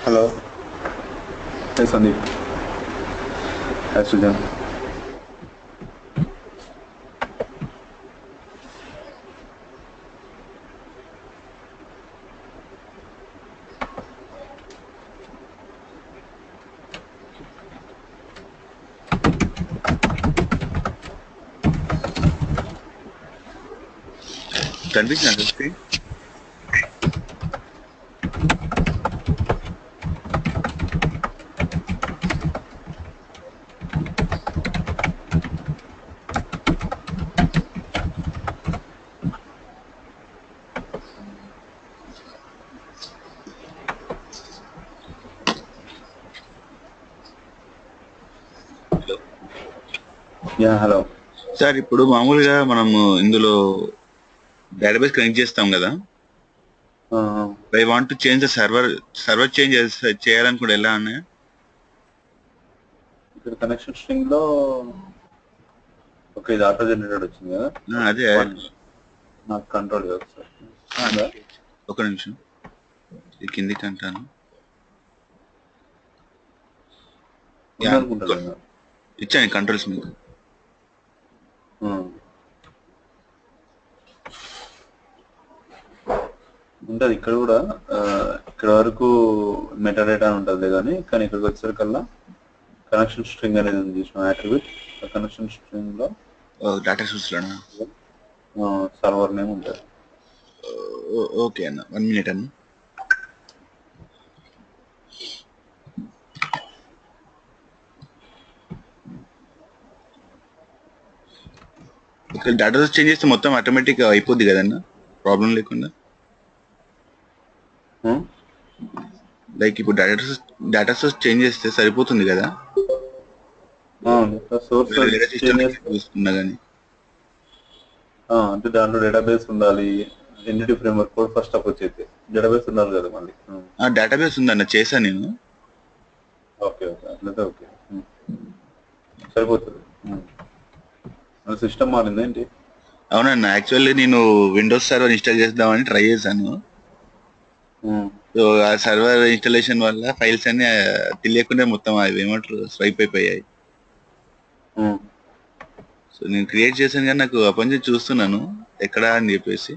Hello. Hey Sandeep. Hi Sujan. కనిపించింది screen. Yeah, hello. Sir ఇప్పుడు మామూలుగా మనము ఇందులో డేటాబేస్ కనెక్ట్ చేస్తాం కదా. I want to change the server change చేయాలనుకుంటే ఎలా అన్నా ఇక్కడ కనెక్షన్ స్ట్రింగ్ లో ఇది ఆటో జనరేటెడ్ వచ్చింది కదా. అదే నాకు కంట్రోల్ కాదు సార్. ఒక నిమిషం కిందికి అంటాను. ఇచ్చాను కంట్రోల్స్ మీకు. ఉంటుంది ఇక్కడ కూడా. ఇక్కడ వరకు మెటాడేటా ఉంటుంది కానీ ఇక్కడికి వచ్చేసరికల్లా కనెక్షన్ స్ట్రింగ్ అనేది ఉంది చూసిన అట్రిబ్యూట్. కనెక్షన్ స్ట్రింగ్ లో డేటా సోర్స్ లోనా సర్వర్ నేమ్ ఉంటుంది. ఓకే అన్న 1 minute అన్న. ఇక్కడ డేటా సోర్స్ చేంజ్ చేస్తే మొత్తం ఆటోమేటిక్ అయిపోద్ది కదన్న, ప్రాబ్లం లేకుండా. లైక్ ఇప్పుడు డేటా సోర్స్ చేంజ్ చేస్తే సరిపోతుంది కదా. అవును. సోర్స్ వేరే సిస్టమ్ చేంజ్ చేస్తే చూస్తున్నా కానీ. అంటే దాంట్లో డేటాబేస్ ఉండాలి. ఎన్టీటీ ఫ్రేమ్వర్క్ కూడా ఫస్ట్ అప్రోచ్ అయితే డేటాబేస్ ఉండాలి కదా మళ్ళీ. డేటాబేస్ ఉందన్న, చేశాను నేను. ఓకే ఓకే, అట్లయితే ఓకే, సరిపోతుంది. సిస్టమ్ మారింది ఏంటి? అవునన్న, యాక్చువల్లీ నేను విండోస్ సర్వర్ ఇన్స్టాల్ చేద్దామని ట్రై చేశాను. సో ఆ సర్వర్ ఇన్స్టాలేషన్ వల్ల ఫైల్స్ అన్ని తెలియకుండా మొత్తం అవి ఏమంటారు స్వైప్ అయిపోయాయి. సో నేను క్రియేట్ చేశాను కానీ నాకు అప్పటి నుంచి చూస్తున్నాను ఎక్కడా అని చెప్పేసి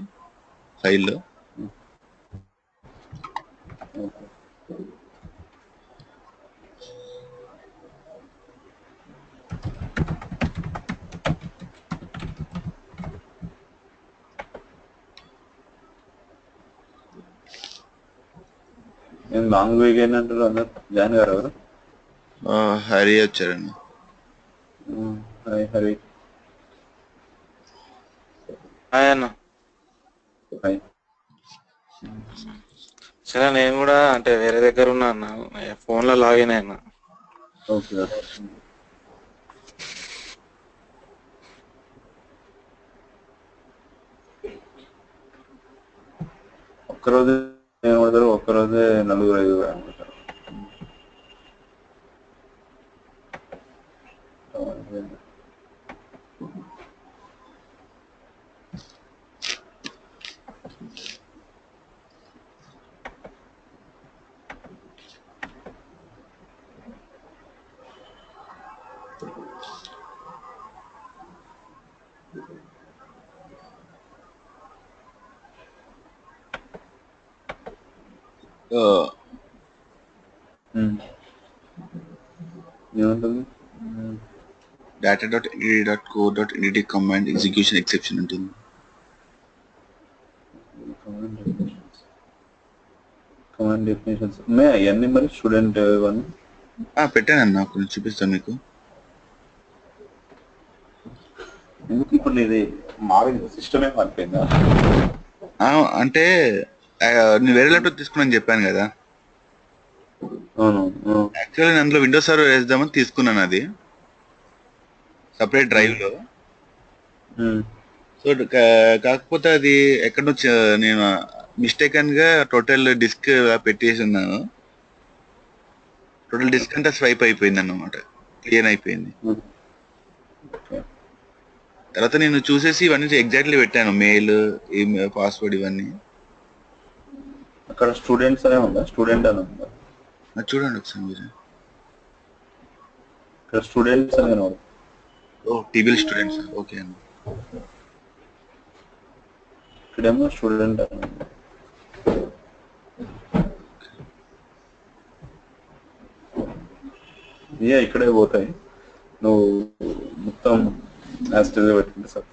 ఫైల్లో. నేను లాంగ్ వీకెండ్ అంటారు అందరు జాయిన్ గారు ఎవరు? హరి వచ్చారండి. హాయ్ హరి. హాయ్ అన్న. హాయ్. సరే నేను కూడా అంటే వేరే దగ్గర ఉన్నా అన్న, ఫోన్లో లాగిన్ అయినా. Okay okay. ఒక్కరోజే ఏమడతారు, ఒక్కరోజే 4-5 అనుకుంటారు. ఏముంటుంది? data.edu.co.ndt కమాండ్ ఎగ్జిక్యూషన్ ఎక్సెప్షన్ ఉంటుంది. కమాండ్ డెఫినేషన్స్ ఉన్నాయా ఇవన్నీ మరి స్టూడెంట్ ఇవన్నీ? పెట్టానన్న, కొంచెం చూపిస్తాను మీకు. ఎందుకు ఇప్పుడు నీది మారింది, సిస్టమే మారిపోయిందా? అంటే నేను వేరే ల్యాప్టాప్ తీసుకున్నాను చెప్పాను కదా. అవును. యాక్చువల్లీ నేను అందులో విండోస్ సర్వర్ వేద్దామని తీసుకున్నాను, అది సపరేట్ డ్రైవ్ లో. సో కాకపోతే అది ఎక్కడ నుంచి నేను మిస్టేకన్ గా టోటల్ డిస్క్ పెట్టేసి ఉన్నాను. టోటల్ డిస్క్ అంతా స్వైప్ అయిపోయింది అన్నమాట, క్లియర్ అయిపోయింది. తర్వాత నేను చూసేసి ఇవన్నీ ఎగ్జాక్ట్లీ పెట్టాను, మెయిల్, ఈమెయిల్, పాస్వర్డ్ ఇవన్నీ. అక్కడ స్టూడెంట్స్ అనే ఉందా, స్టూడెంట్ అని ఉందా? చూడండి ఒకసారి మీరు. ఇక్కడ స్టూడెంట్స్ అనే ఉంది. టీబీఎల్ స్టూడెంట్స్, ఓకే అండి. ఇక్కడేమో స్టూడెంట్ అని ఉంది. ఇక్కడే పోతాయి, నువ్వు మొత్తం యాస్టేజ్ పెట్టుకుంటే సార్.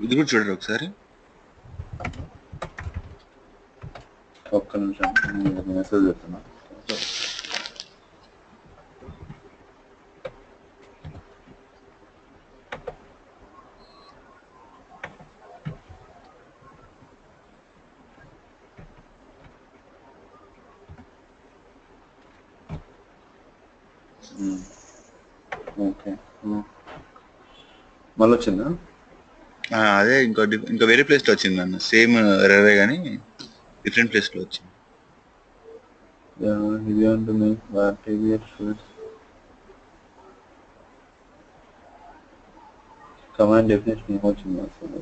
ఇది కూడా చూడండి ఒకసారి. ఒక్క నిమిషం మెసేజ్ చెప్తున్నా. ఓకే, మళ్ళీ వచ్చిందా? అదే ఇంకో వేరే ప్లేస్ లో వచ్చింది అన్న, సేమ్ ఎర్రరే కానీ డిఫరెంట్ ప్లేస్ లో వచ్చింది. ఇది ఉంటుంది టీవీఎస్ కమాండ్ డెఫినేషన్ ఏమొచ్చింది అసలు.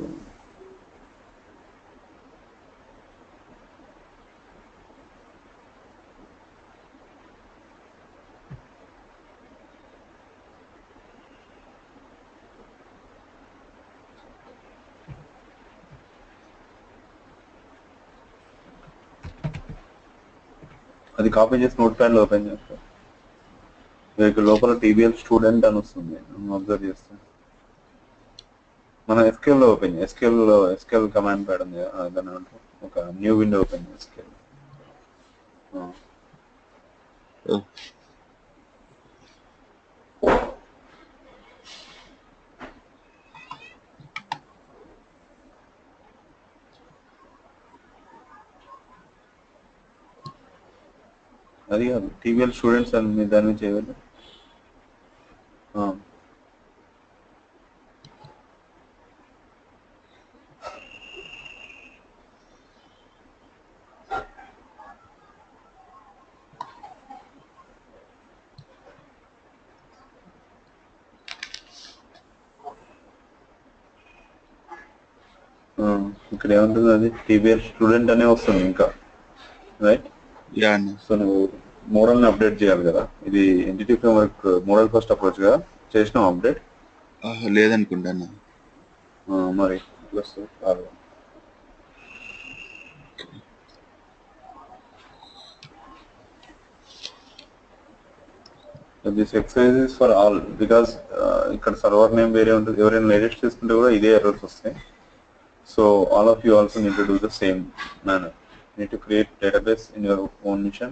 అది కాపీ చేసి నోట్ ప్యాడ్ లో ఓపెన్ చేస్తా. ఇక్కడ లోపల టీబీఎల్ స్టూడెంట్ అని వస్తుంది అబ్జర్వ్ చేస్తే. మన ఎస్కేఎల్ లో ఓపెన్ ఎస్కేఎల్ కమాండ్ ప్యాడ్ ఉంది దాని ఒక న్యూ విండో ఓపెన్ ఎస్కేఎల్. అది కాదు టీబీఎల్ స్టూడెంట్స్ అని మీరు దాని మీద చేయగలరు. ఇక్కడ ఏముంటుంది, అది టీబీఎల్ స్టూడెంట్ అనే వస్తుంది ఇంకా, రైట్? సో నువ్వు మోడల్ని అప్డేట్ చేయాలి కదా. ఇది entity framework model first approach గా చేసినావు అప్డేట్? లేదనుకుంటాను మరి. This exercise is for all because ఇక్కడ సర్వర్ నేమ్ వేరే ఉంటుంది. ఎవరైనా లేటెస్ట్ చేసుకుంటే కూడా ఇదే ఎర్రర్స్ వస్తాయి. So all of you also need to do the same manner. You need to create database in your own mission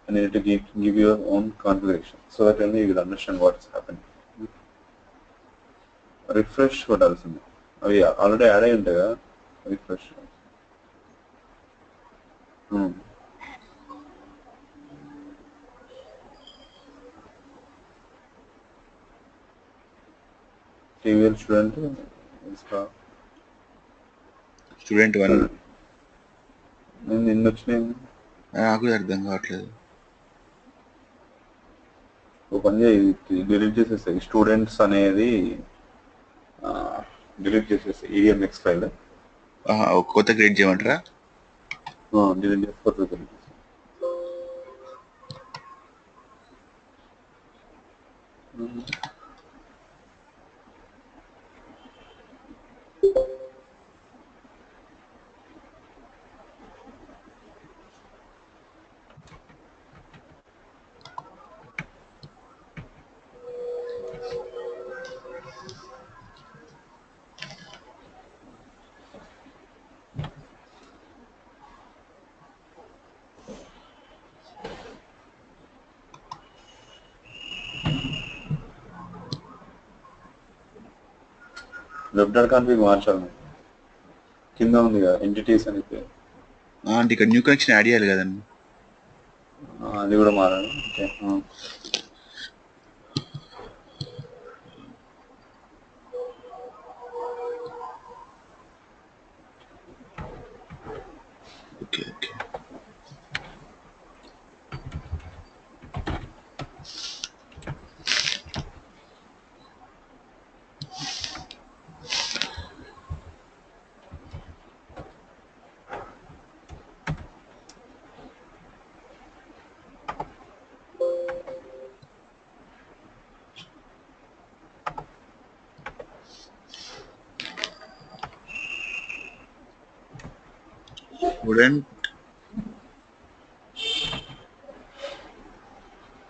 and you need to give your own configuration so that only you will understand what is happening. Refresh కొట్టాల్సింది. అవి already add అయి ఉంటాయి కదా. Refresh TVL student 1 నిన్న వచ్చినాయి. నాకు అర్థం కావట్లేదు. ఒక పని డిలీట్ చేసేసాయి స్టూడెంట్స్ అనేది, డిలీట్ చేసేసాయి EDMX ఫైల్. కొత్త క్రియేట్ చేయమంటారా? డిలీట్ చేసి కొత్త క్రియేట్ చేసి web.config మార్చాలి. కింద ఉంది కదా ఎంటిటీస్ అని పేరు. అంటే ఇక్కడ న్యూ కనెక్షన్ యాడ్ చేయాలి కదండి, అది కూడా మారాలి. Okay okay.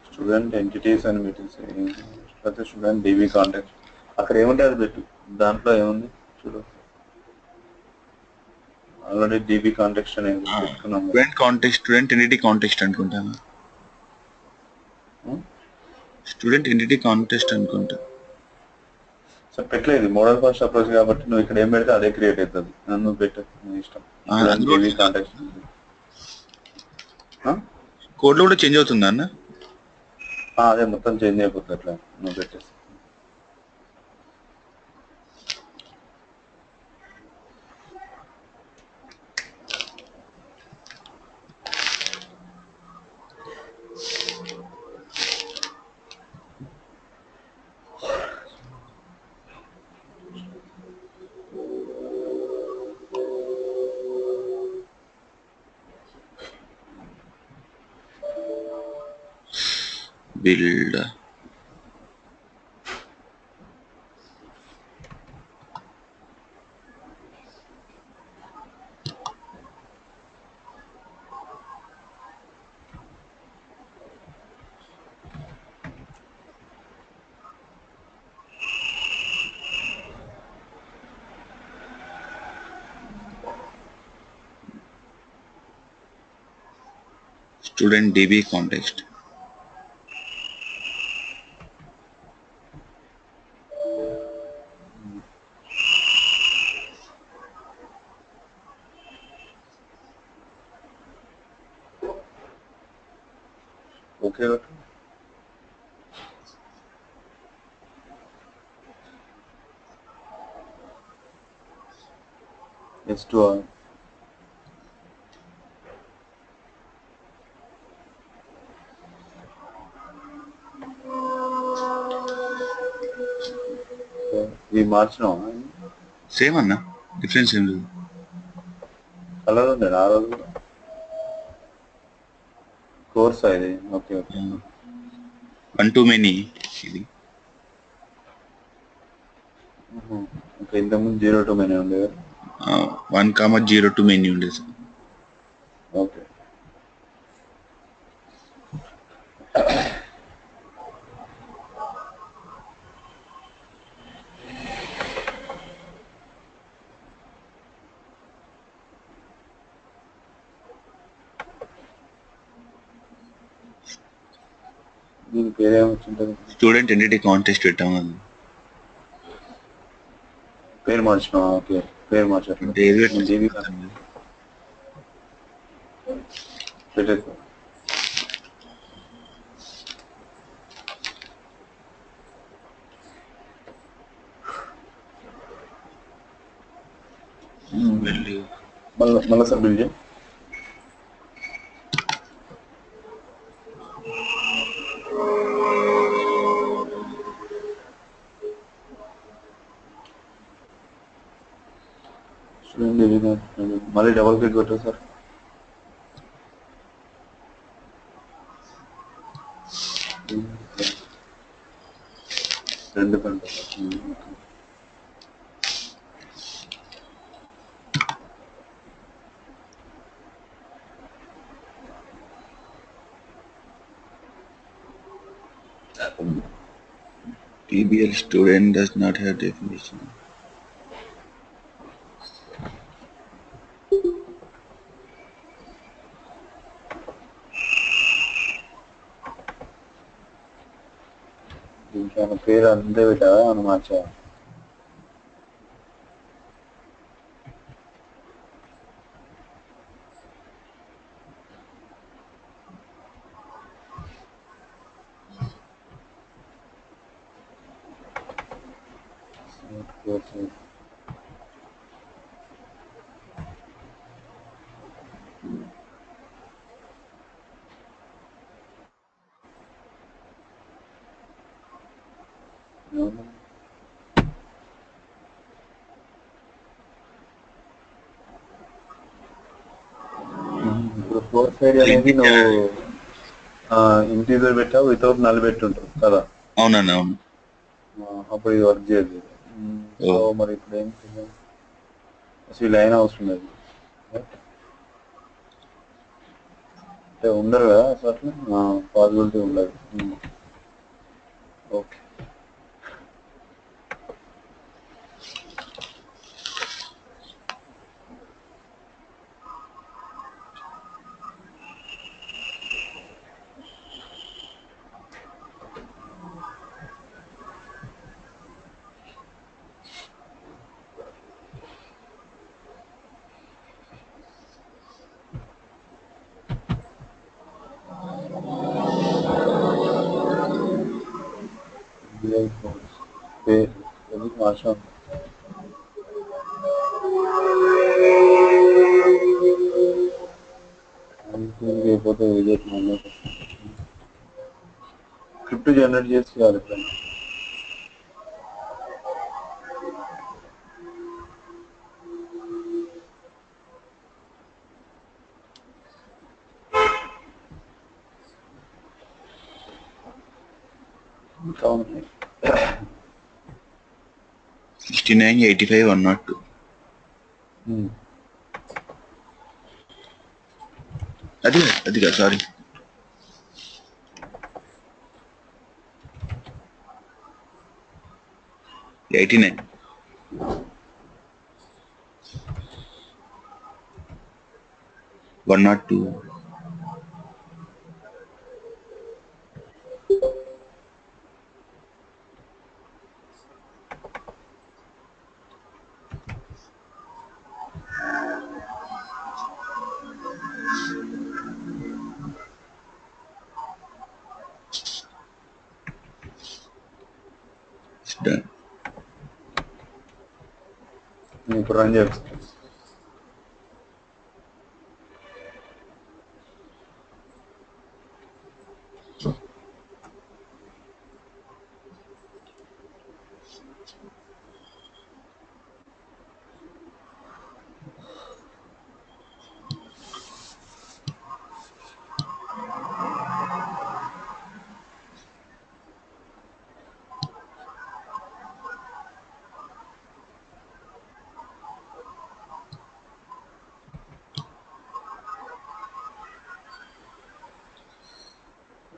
స్టూడెంట్ ఎంటిటీస్ అని పెట్టేసి లేకపోతే స్టూడెంట్ డీబీ కాంటాక్ట్ అక్కడ ఏముంటే అది పెట్టు. దాంట్లో ఏముంది చూడు, ఆల్రెడీ డీబీ కాంటెక్స్ట్ అనేది పెట్టుకున్నాం. స్టూడెంట్ ఎంటిటీ కాంటెక్స్ట్ అనుకుంటాను. స్టూడెంట్ ఎంటిటీ కాంటెక్స్ట్ అనుకుంటా. సో పెట్టలేదు మోడల్ ఫస్ట్ అప్రోచ్ కాబట్టి నువ్వు ఇక్కడ ఏం పెడితే అదే క్రియేట్ అవుతుంది. నువ్వు పెట్టు, నీ ఇష్టం. డీబీ కాంటెక్స్ట్ కోడ్ లో కూడా చేంజ్ అవుతుందా అన్న? అదే మొత్తం చేంజ్ అయిపోతుంది అట్లా నువ్వు పెట్టేసి. build. Student DB context. Okay S2 ఇది మార్చినావా? సేమ్ అన్న, డిఫరెన్స్ ఏం లేదు. కలర్ ఉంది ఆ రోజు కోర్స్ ఇది. Okay okay. 1 too many ఇది. ఓకే, ఇంతకుముందు 0 to many ఉండేది. 1, 0 too many ఉండేది సార్. ఓకే. దీని పేరేమొచ్చింటుంది? స్టూడెంట్ ఎంటిటీ కాంటెస్ట్ పెట్టాము అది. పేరు మార్చిన. ఓకే, పేరు మార్చారు. అంటే ఏది జీవి పెట్టేది. మళ్ళీ సార్ బిల్ చేయి. మళ్ళీ డబల్ క్లిక్ కొట్టు సార్. రెండు గంట. TBL student does not have definition. దీనికి ఆయన పేరు అంతే పెట్టావా అని మార్చా? ఇప్పుడు ఫోర్ సైడ్ అనేది నువ్వు ఇంటీరియర్ పెట్టావు, వితౌట్ నల్ పెట్టుంటావు కదా? అవునండి, అవును. అప్పుడు ఇది వర్క్ చేయదు. సో మరి ఇప్పుడు ఏం చేయాలి? అసలు లైన్ అవసరం లేదు అంటే ఉండరు కదా అసలు, అట్లా పాసిబిలిటీ ఉండదు. ఓకే. మార్చా అయిపోతే విజిట్ స్క్రిప్ట్ జనరేట్ చేసి చేయాలి ఎప్పుడైనా. ఇంకా ఉన్నాయి 69, 85, 102. అది కాదు సారీ. $89. 102. Done. ఇప్పుడు రన్ చేస్తాను.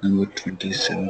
Number 27.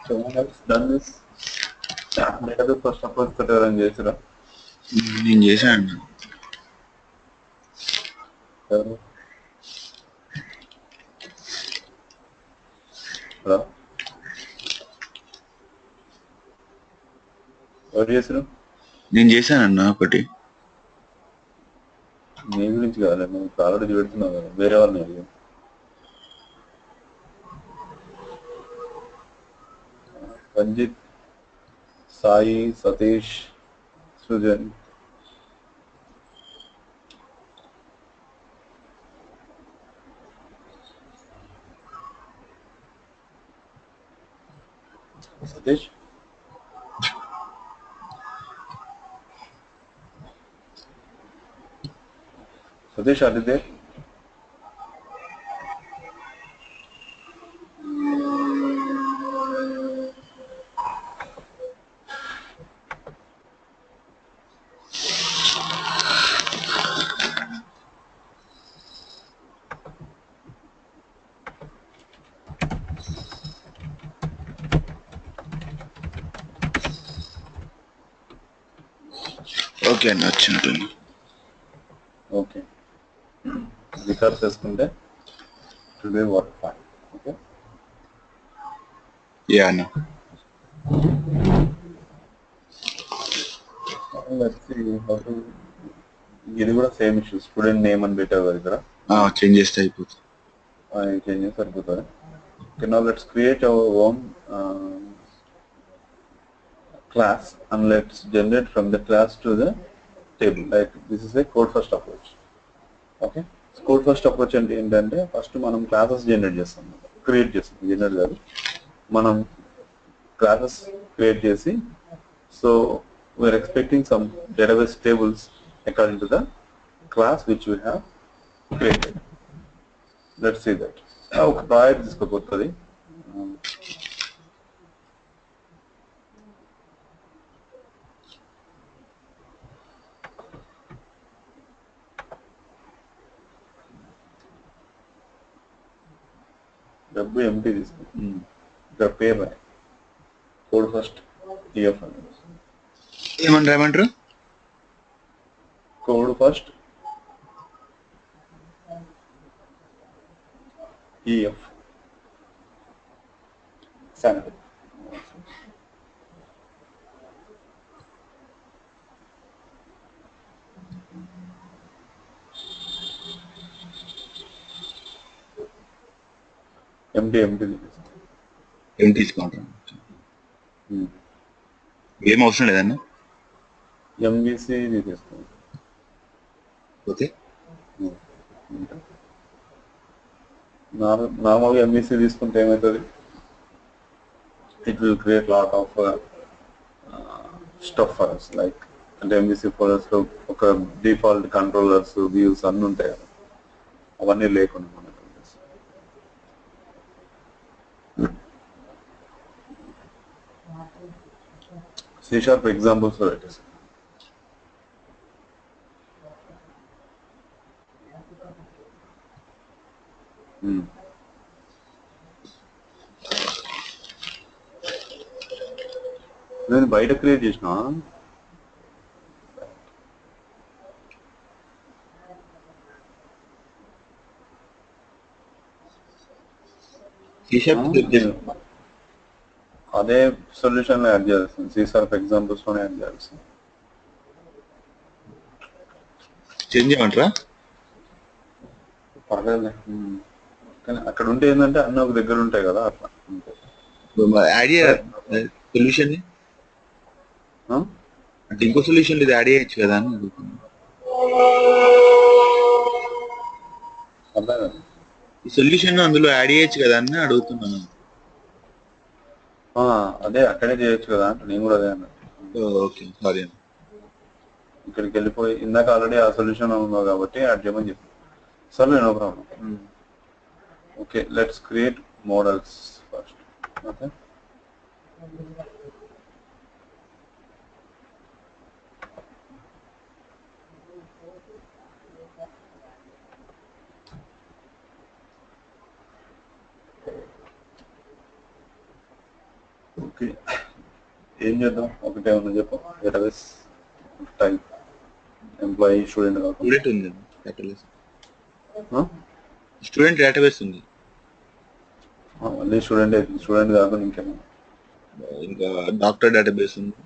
Someone else done this? Database first approach తోటి ఎవరైనా చేసిరా? నేను చేశాను. ఎవరు? హలో, ఎవరు చేసిరు? నేను చేశానన్నా ఒకటి. నీ గురించి కాదు, నువ్వు ఆల్రెడీ పెడుతున్నావు కదా, వేరే వాళ్ళని అడిగి. Ranjith, Sai, Satish, Srujan. Satish, Satish are you there? Okay అన్న వచ్చినట్టు. ఓకే, రికార్డ్ చేసుకుంటే today work fine. Okay, yeah అన్న. ఇది కూడా సేమ్ ఇష్యూ, స్టూడెంట్ నేమ్ అని పెట్టావు కదా ఇక్కడ. చేంజ్ చేస్తే అయిపోతుంది. చేంజ్ చేసి సరిపోతుంది. Okay, now let's create our own class and let's generate from the class to the table. Like this is a code first approach. Okay, code first approach అంటే ఏంటంటే ఫస్ట్ మనం క్లాసెస్ జనరేట్ చేస్తాం, create చేస్తాం. Generate కాదు, మనం classes create చేసి, so we're expecting some database tables according to the class which we have created. Let's see that. ఒక project తీసుకోబోతుంది. డబ్బు ఎంటీ తీసుకుంది. ఇక్కడ పేరు రాయి. కోడ్ ఫస్ట్ ఈఎఫ్ అని. ఏమంటారు? Code first EF salary. Empty తీసుకుంటాం. ఏం అవసరం లేదన్నా. ఎంబీసీ తీసుకోండి. ఓకే. నార్మల్గా ఎంబీసీ తీసుకుంటే ఏమవుతుంది? It will create lot of stuff for us, like అంటే ఎంబీసీ ఫోల్డర్స్ లో ఒక డిఫాల్ట్ కంట్రోలర్స్ వ్యూస్ అన్నీ ఉంటాయి కదా, అవన్నీ లేకుండా మనకు C# ఎగ్జాంపుల్స్ లో పెట్టేసి నేను బయట క్రియేట్ చేసిన అదే సొల్యూషన్ లో యాడ్ చేయాల్సింది. C# ఎగ్జాంపుల్స్ లోనే యాడ్ చేయాల్సింది. చేంజ్ చేయమంటారా? పర్లేదు, కానీ అక్కడ ఉంటే ఏంటంటే అన్నీ ఒక దగ్గర ఉంటాయి కదా, అట్లా యాడ్ సొల్యూషన్ అంటే ఇంకో సొల్యూషన్ ఇది యాడ్ చేయొచ్చు కదా అని అడుగుతున్నాను. ఈ సొల్యూషన్ అందులో యాడ్ చేయొచ్చు కదా అని అడుగుతున్నాను. అదే అక్కడే చేయొచ్చు కదా అంటే నేను కూడా అదే అన్నా. ఓకే, సారీ అన్న. ఇక్కడికి వెళ్ళిపోయి ఇందాక ఆల్రెడీ ఆ సొల్యూషన్ ఉందో కాబట్టి యాడ్ చేయమని చెప్పి. సరే, no problem. Okay, let's create models first. Okay, okay ఏం చేద్దాం? ఒకటే ఉంది చెప్పు. Database type employee student student ఉంది. స్టూడెంట్ డేటాబేస్ ఉంది. మళ్ళీ స్టూడెంట్ కాకుండా ఇంకేమన్నా? ఇంకా డాక్టర్ డేటాబేస్ ఉంది.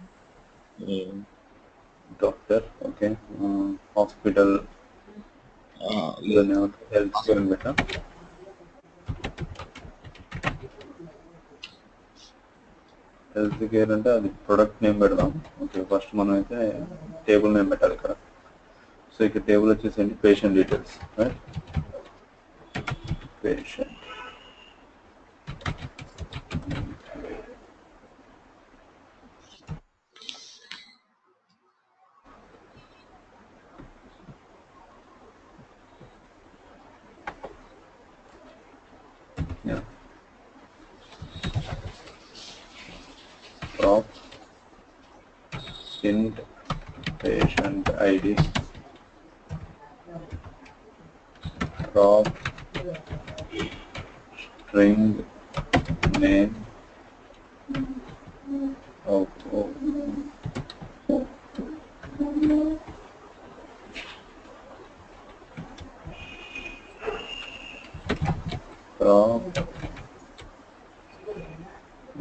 Doctor, okay. Hospital, health care పెట్టా. హెల్త్ కేర్ అంటే అది ప్రొడక్ట్ నేమ్ పెడదాం. ఓకే, ఫస్ట్ మనం అయితే టేబుల్ నేమ్ పెట్టాలి ఇక్కడ. సో ఇక్కడ టేబుల్ వచ్చేసండి patient details, right? Patient prop int patient id prop string name prop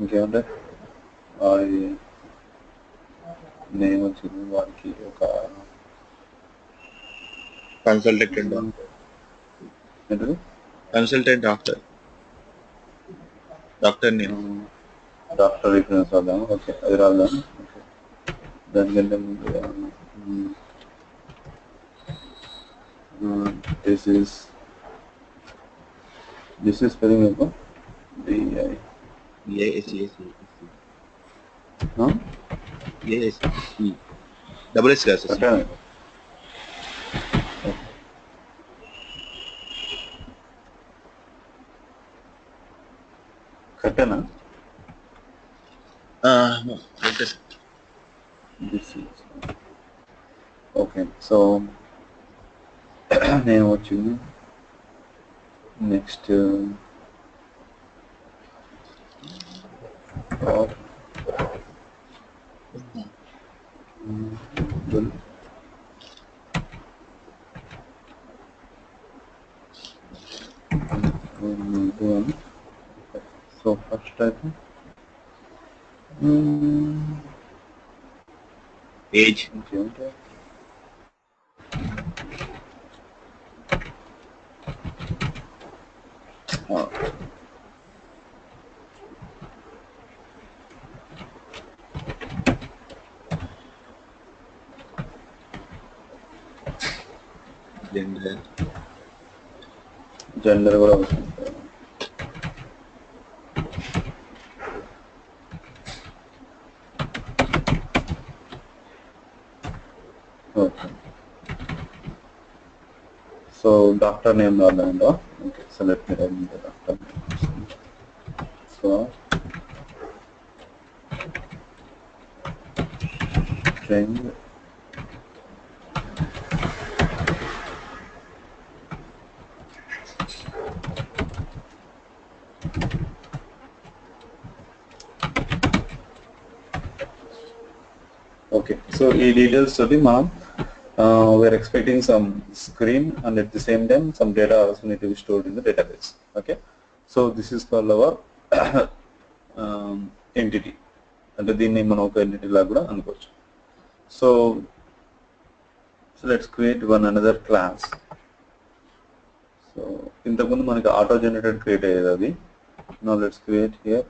ఇంకేముంటాయి? వాడి నేమ్ వచ్చింది, వాడికి ఒక కన్సల్టెంట్ ఏంటది? Consultant doctor name, doctor reference రాద్దాము. ఓకే, అది రాద్దాం. ఓకే, దానికంటే ముందు దిస్ ఈస్ స్పెల్లింగ్ ఎక్కువ డబుల్ ఎస్ కాదు సార్. పెట్టానా? Okay sir. This is okay. So నేను వచ్చింది నెక్స్ట్ సో ఫస్ట్ అయితే ఏజ్ ఇంకేంటి జెండర్ కూడా అవసరం. ఓకే. సో డాక్టర్ నేమ్ రాద్దామంటా. Okay. So let me right the doctor name. So string okay. So ఈ డీటెయిల్స్ తోటి మనం we're expecting some screen and at the same time some data also need to be stored in the database. Okay. So this is called our entity. అంటే దీన్ని మనం ఒక entity లాగా కూడా అనుకోవచ్చు. So let's create one another class. So ఇంతకుముందు మనకి auto generated create అయ్యేది అది. Now let's create here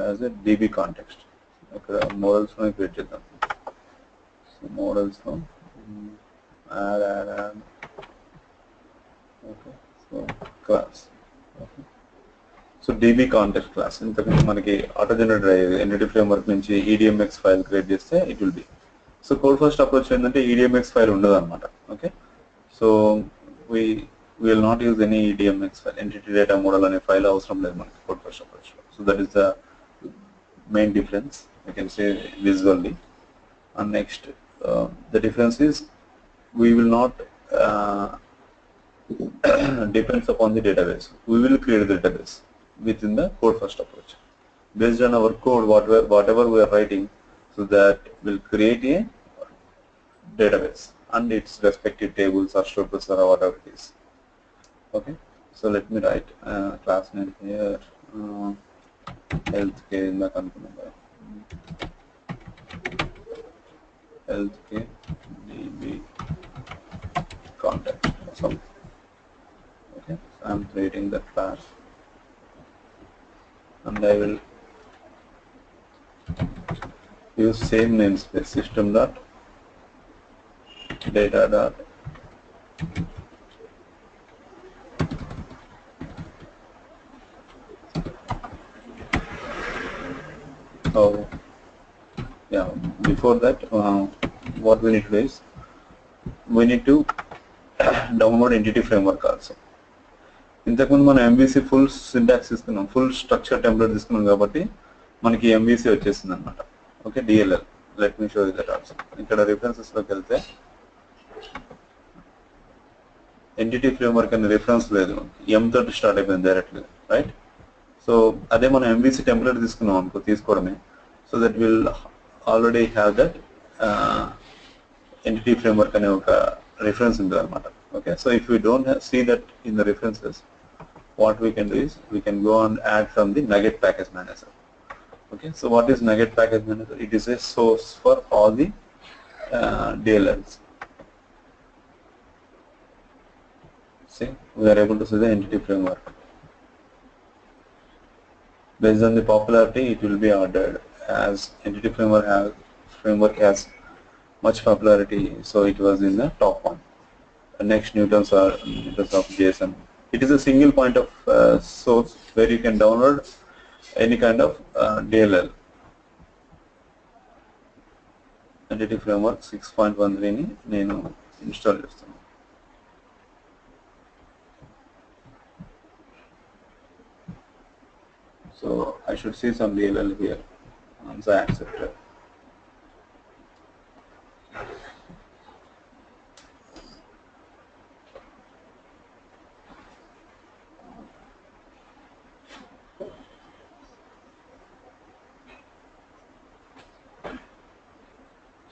as a DB context. అక్కడ models లో create చేద్దాం. So models లో add okay. So class. Okay. So DB context class. ఇంతకుముందు మనకి auto generated అయ్యేది entity framework నుంచి EDMX file create చేస్తే it will be. So code first approach ఏంటంటే EDMX ఫైల్ ఉండదు అనమాట. Okay. So we will not use any EDMX file. Entity data model అనే file అవసరం లేదు మనకి code first approach. So that is the main difference you can say visually. And next the difference is we will not depends upon the database. We will create the database within the code first approach. Based on our code, whatever we are writing, so that will create a database and its respective tables or statuses or whatever it is. Okay. So let me write class name here. Healthcare in the company. Healthcare DB contact or something. Okay. So I'm creating that class, and I will use same namespace system dot data dot oh yeah, before that what we need to do is we need to download entity framework also. ఇంతకుముందు మనం MVC full syntax తీసుకున్నాం, full structure template తీసుకున్నాం కాబట్టి మనకి MVC వచ్చేసింది అనమాట. Okay. DLL let me show you that also. ఇక్కడ references లోకి వెళ్తే ఎంటిటీ ఫ్రేమ్వర్క్ అనే రిఫరెన్స్ లేదు, M తోటి స్టార్ట్ అయిపోయింది డైరెక్ట్గా, రైట్. సో అదే మనం MVC టెంప్లెట్ తీసుకున్నాం అనుకో, తీసుకోవడమే. So that will already have that entity framework అనే ఒక రిఫరెన్స్ ఉంటుంది అనమాట. Okay. So if you don't see that in the references, what we can do is we can go and add from the Nugget package manager. Okay. So what is Nugget package manager? It is a source for all the DLLs. See, we are able to see the entity framework. Based on the popularity, it will be ordered as entity framework has much popularity, so it was in the top one. Next, Newtons of JSON. It is a single point of source where you can download any kind of DLL. Entity framework 6.13 ని నేను install చేస్తాను. So I should see some DLL here once I accept it.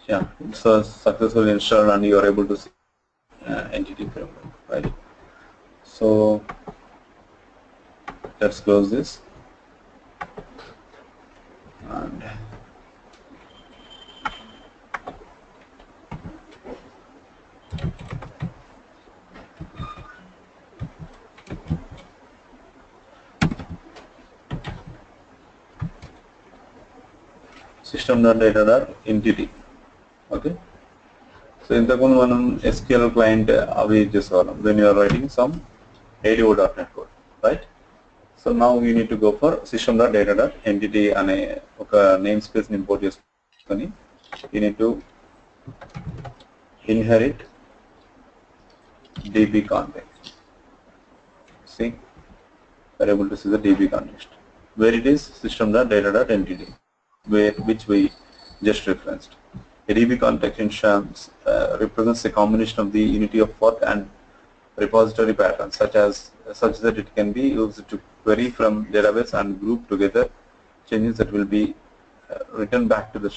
Yeah, it's successfully installed and you are able to see entity framework, right? So let's close this and system.data.entity. Okay. So ఇంతకుముందు మనం SQL client అవి చేసేవాళ్ళం when you are writing some ADO.NET code, right? So now we need to go for system.data.entity అనే ఒక name space ని import చేసుకొని you need to inherit DB context. See, we are able to see the DB context where it is system.data.entity, which we just referenced. A DB context instance represents a combination of the unity of work and repository patterns, such that it can be used to query from database and group together changes that will be written back to the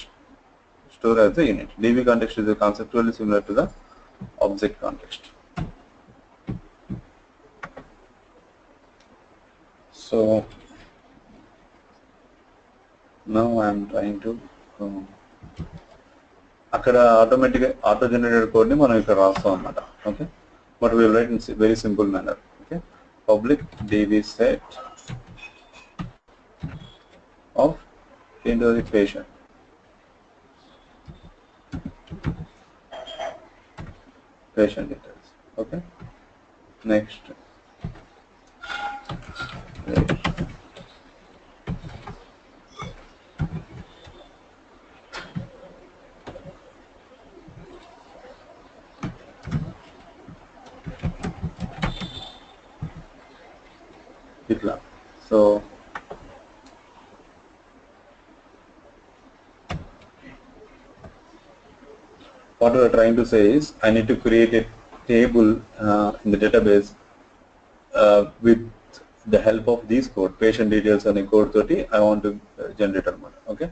store as a unit. DB context is conceptually similar to the object context. So now I am trying to అక్కడ ఆటోమేటిక్గా auto generated కోడ్ని మనం ఇక్కడ రాస్తాం అన్నమాట. Okay, but will write in very simple manner. Okay, public DB set of into the patient. Patient details. Okay, next. ఇట్లా. So what we are trying to say is I need to create a table in the database with the help of these code, patient details and a code 30 I want to generate a model. Okay,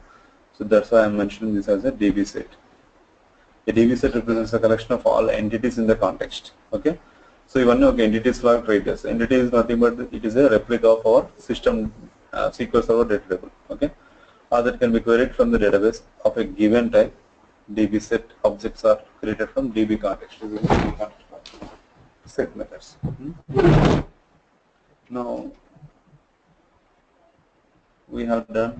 so that's why I'm mentioning this as a DB set. A DB set represents a collection of all entities in the context. Okay, so even okay, entities log treat this. Entity is nothing but it is a replica of our system SQL Server data table. Okay, or that can be queried from the database of a given type. DB set objects are created from DB context. Set methods. Now we have done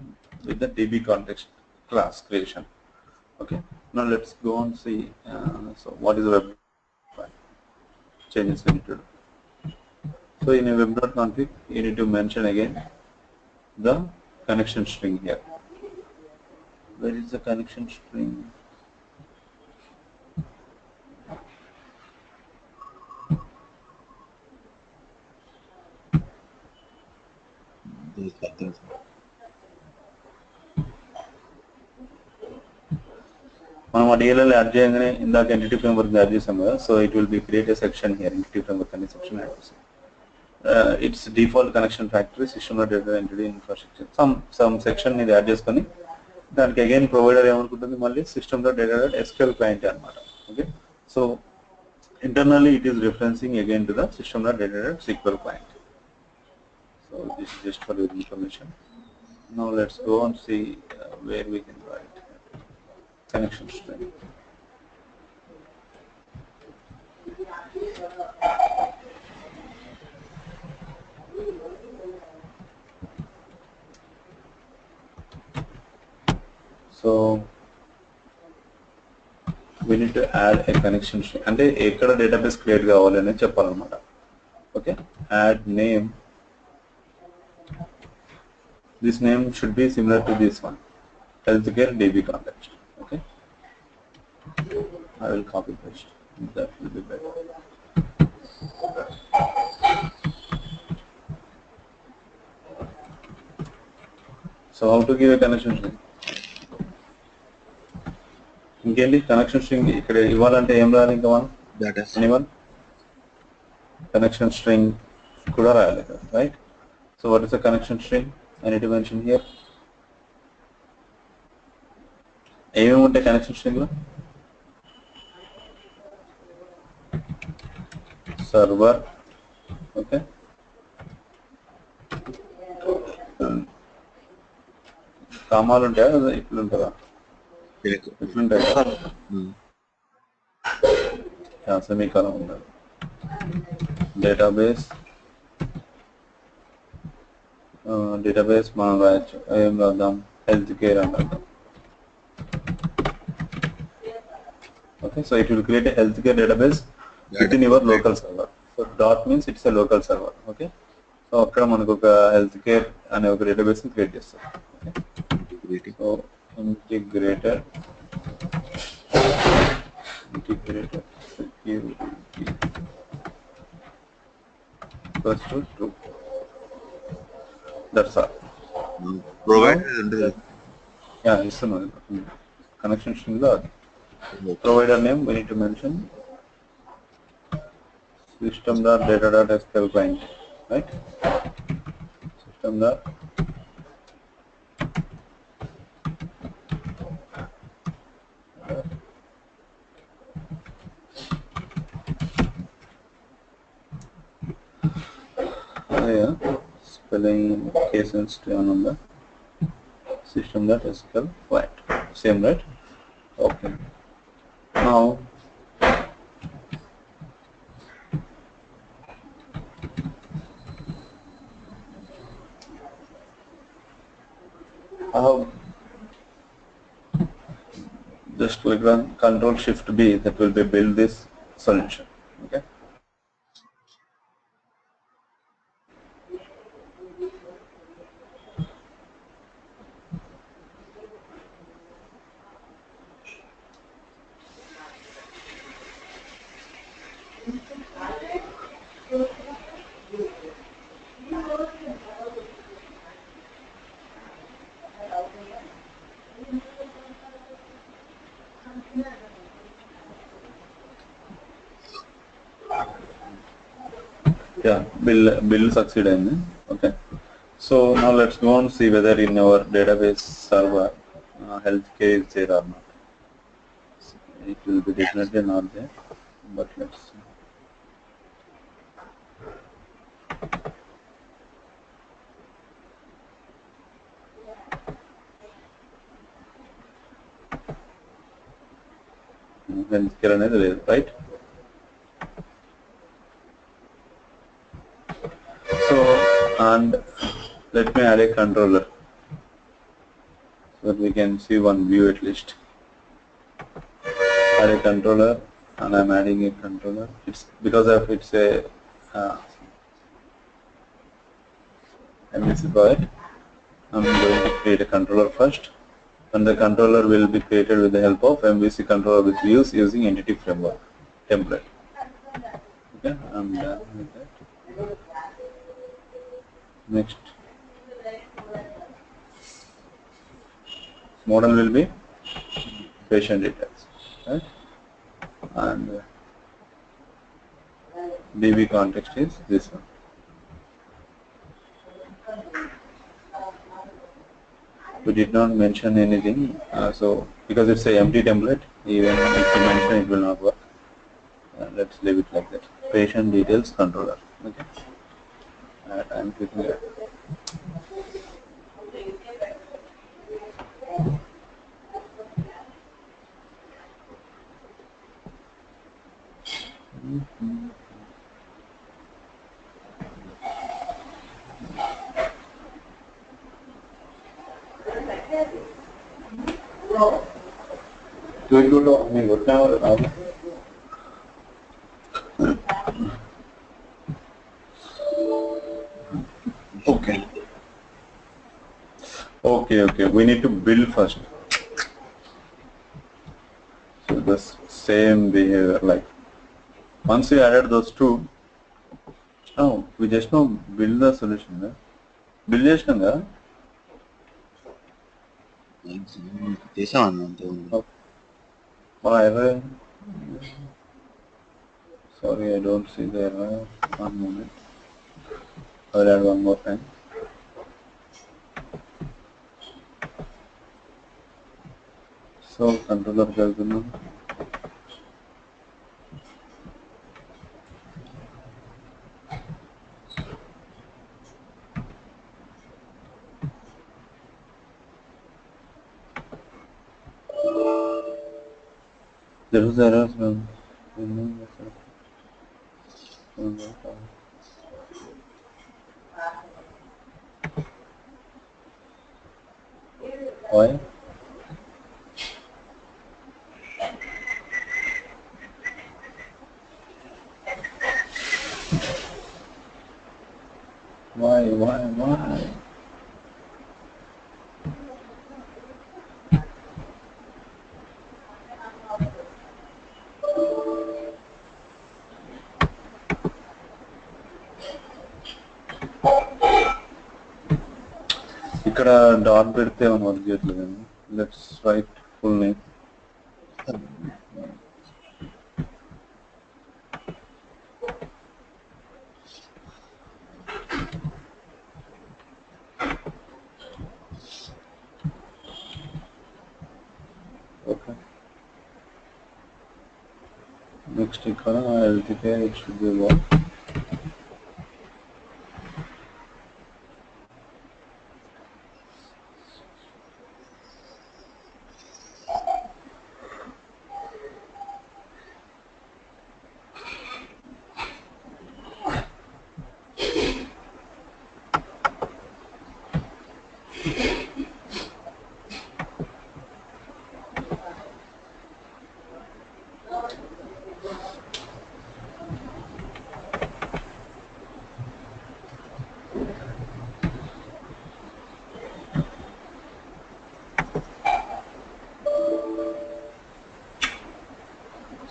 with the DB context class creation. Okay, now let's go and see. So what is the web file changes we need to do? So in a web.config you need to mention again the connection string here. Where is the connection string? మనం ఆ DLL add చేయగానే ఇందాక entity framework add చేసాం కదా, so it will B create a section here. Entity framework అనే section add చేసాం. It's default connection factory system data entity infrastructure some section ఇది add చేసుకొని దానికి అగైన్ ప్రొవైడర్ ఏమనుకుంటుంది మళ్ళీ సిస్టమ్ డేటా SQL క్లయింట్ అనమాట. Okay, so internally it is referencing again to the system.data SQL client. So this is just for your information. Now let's go and see where we can write connection string. So we need to add a connection string. అంటే ఎక్కడ database create కావాలి అనేది చెప్పాలన్నమాట. Okay, add name. This name should be similar to this one, healthcare DB context. Okay, I will copy paste. That will be better. So how to give a connection string? ఇంకేంటి connection string ఇక్కడ ఇవ్వాలంటే ఏం రాయాలి ఇంకా మనం anyone connection string కూడా రాయాలి కదా right so what is the connection string I need to mention here ఏమేమి ఉంటాయి కనెక్షన్ స్ట్రింగ్ లో సర్వర్ ఓకే కామాలు ఉంటాయా ఇట్లుంటుందా ఇట్లుంటాయి సమీకరణం ఉండాలి డేటాబేస్ మనం రాయొచ్చు ఏం రాద్దాం హెల్త్ కేర్ అని రాద్దాం okay so it will create a health care database with in your local server so dot means it's a local server okay so అక్కడ మనకు ఒక హెల్త్ కేర్ అనే ఒక డేటాబేస్ ని క్రియేట్ చేస్తాం okay so integrated security equals to true. That's all. Provider yeah, it's a connection string log. Provider name we need to mention system.data.sql client, right? System. Spelling case sensitive on the system.sql client. Same, right? Okay. Now just click on Control Shift B. That will be build this solution. Okay. Yeah, bill succeed in okay. So now let's go and see whether in our database server healthcare is there or not. It will be definitely not there, but let's see. Healthcare another right. So and let me add a controller so that we can see one view at least. Add a controller and I'm adding a controller. It's because of it's a MVC project. I'm going to create a controller first, and the controller will be created with the help of MVC controller with views using entity framework template. Okay, I'm done with that. Next, model will be patient details, right? And DB context is this one. We did not mention anything, so because it's a empty template, even if you mention it will not work. Let's leave it like that. Patient details controller. Okay. I'm clicking it. Okay. We need to build first. So the same behavior, like once we added those two, we just now build the solution. Build chesnanga చేసామన్నా అంతే. మన error. Sorry, I don't see the error. One moment. I'll add one more time. So controller వెళ్తున్నాం. There was error from why? Why? ఇక్కడ dot పెడితే ఏమైనా work చేయట్లేదు. Let's write full name. Okay, next ఇక్కడ LTK it should be what.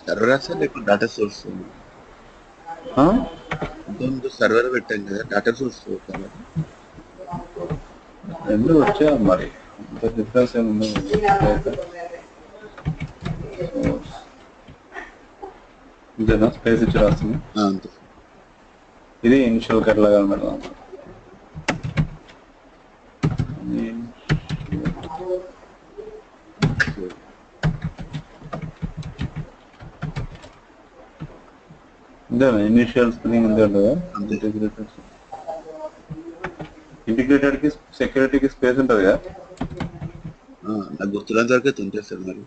Server రాసా లేకపోతే data source? Server పెట్టాం కదా, డేటా సోర్స్ రెండు వచ్చాయి మరి, అంత డిఫరెన్స్ ఏమి ఇంతేనా? స్పేస్ ఇచ్చి రాస్తుంది అంతే. ఇది ఇనిషియల్ కట్ లాగా మేడం. ఇంతేనా? ఇనిషియల్ స్ప్రింగ్ ఇంతే ఉంటుందా? ఇంటిగ్రేటెడ్ కి సెక్యూరిటీకి స్పేస్ ఉంటుంది కదా? నాకు గుర్తున్నంత వరకు అయితే ఉంటుంది సార్. మరి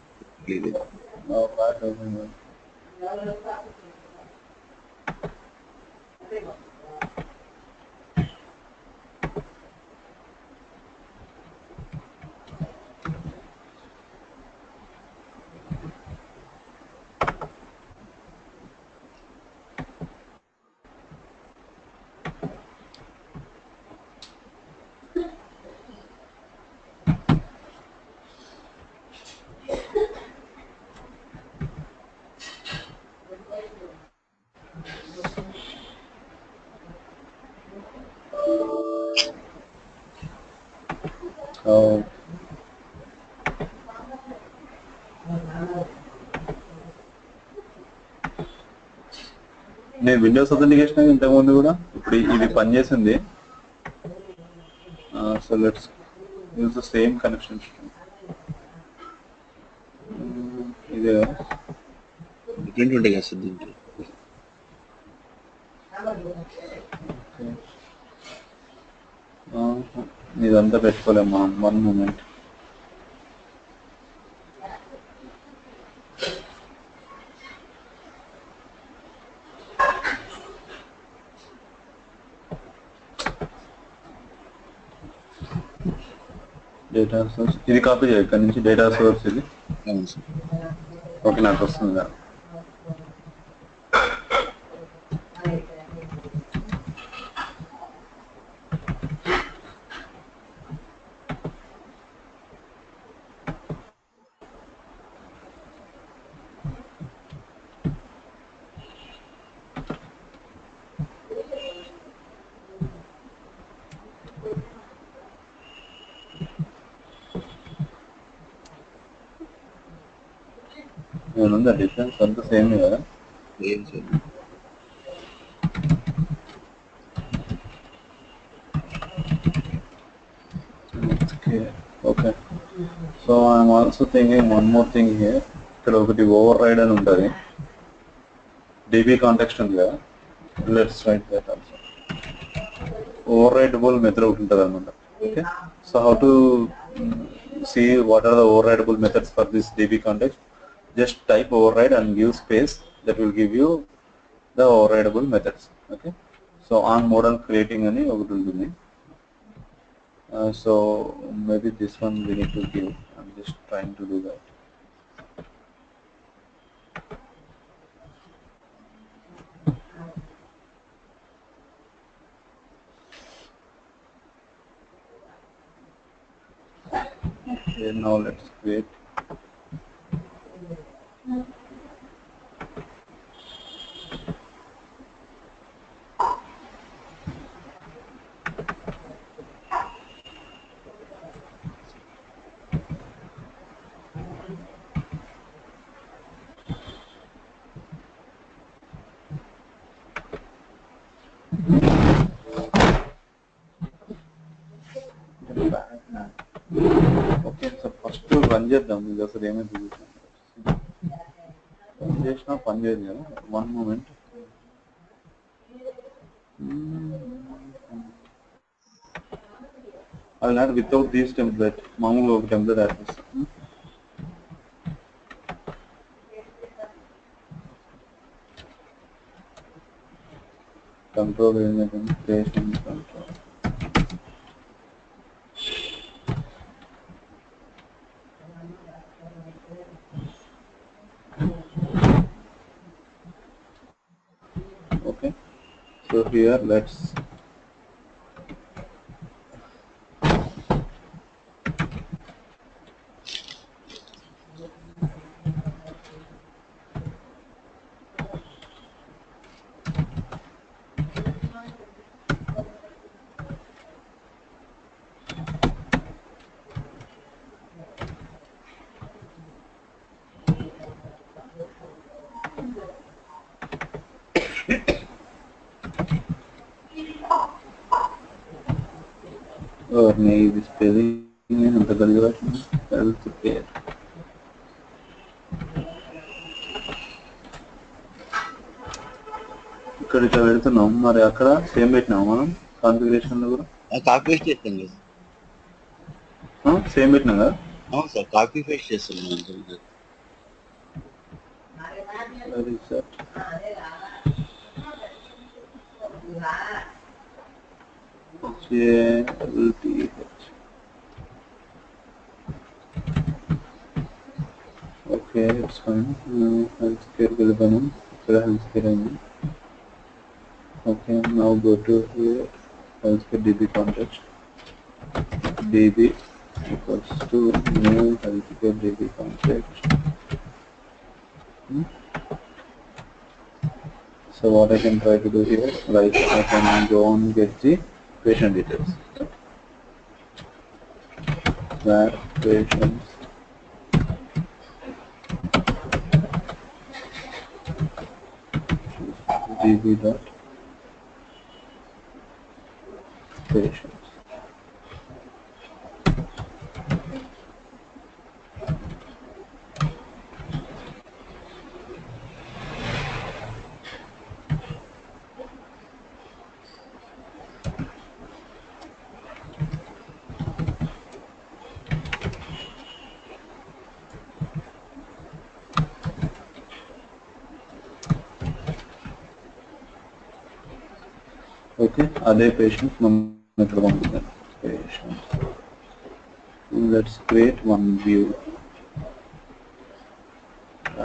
నేను విండోస్ అథెంటికేషన్ ఇంతకుముందు కూడా, ఇప్పుడు ఇది పనిచేసింది. So let's use the same connection. ఇదే డిఫరెంట్ ఉంటాయి కదా సార్ దీంట్లో. ఇదంతా పెట్టుకోలేమ్మా. One moment. డేటా సోర్స్ ఇది కాపీ చేయ, ఇక్కడ నుంచి డేటా సోర్స్ ఇది. ఓకే, నాకు వస్తుంది కదా. ఏముందా డిఫరెన్స్ అంతా సేమ్ కదా? ఏం sir? Okay, so I'm also thinking one more thing here. ఇక్కడ ఒకటి ఓవర్ రైడ్ అని ఉంటుంది, డీబీ కాంటెక్స్ట్ ఉంది కదా, let's write that also. Overridable method ఒకటి ఉంటుంది అనమాట. Okay, so how to see what are the overridable methods for this db context? Just type override and give space, that will give you the overridable methods. Okay, so on model creating ani okati untundi, so maybe this one we need to give. I'm just trying to do that. Okay, now let's create. Okay, so first run చేద్దాం. ఇది అసలు ఏమైంది run చేసినా పని చేయదు కదా. One moment. I'll add without these template. మామూలుగా ఒక టెంప్లెట్ యాడ్ చేస్తాను. కంట్రోల్ ఏంటంటే creation control. Okay, so here let's ఇది స్పెల్లింగ్ అంత గదిగా హెల్త్ కేర్. ఇక్కడ ఇట్లా పెడుతున్నాం, మరి అక్కడ సేమ్ పెట్టినాము మనం కాన్ఫిగరేషన్ లో కూడా. కాపీ పేస్ట్ చేస్తాం కదా, సేమ్ పెట్టినాం కదా. అవును సార్, కాపీ పేస్ట్ చేస్తున్నాం. అది sir okay, it's fine. Health కేర్కి వెళ్ళిపోయాను, ఇక్కడ హెల్త్ కేర్ అయింది. Okay, now go to here, health care DB context. DB equals to new health care db context. So what I can try to do here, like I can go and get the patient details. Where patients db dot patients. Okay, other patients patients. Let's create one view.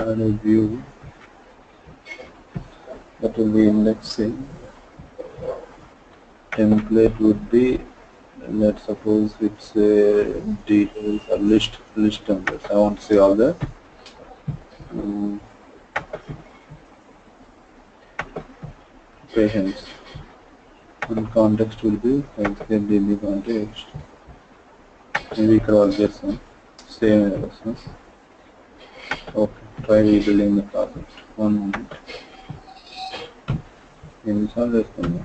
Add a view that will be indexing. Template would be, let's suppose it's a details or list templates. I want to see all the patients. And context will be healthcare DB context. Maybe ఇక్కడ work చేస్తాం, same. Okay, Try rebuilding the project. One moment. Install చేస్తుంది.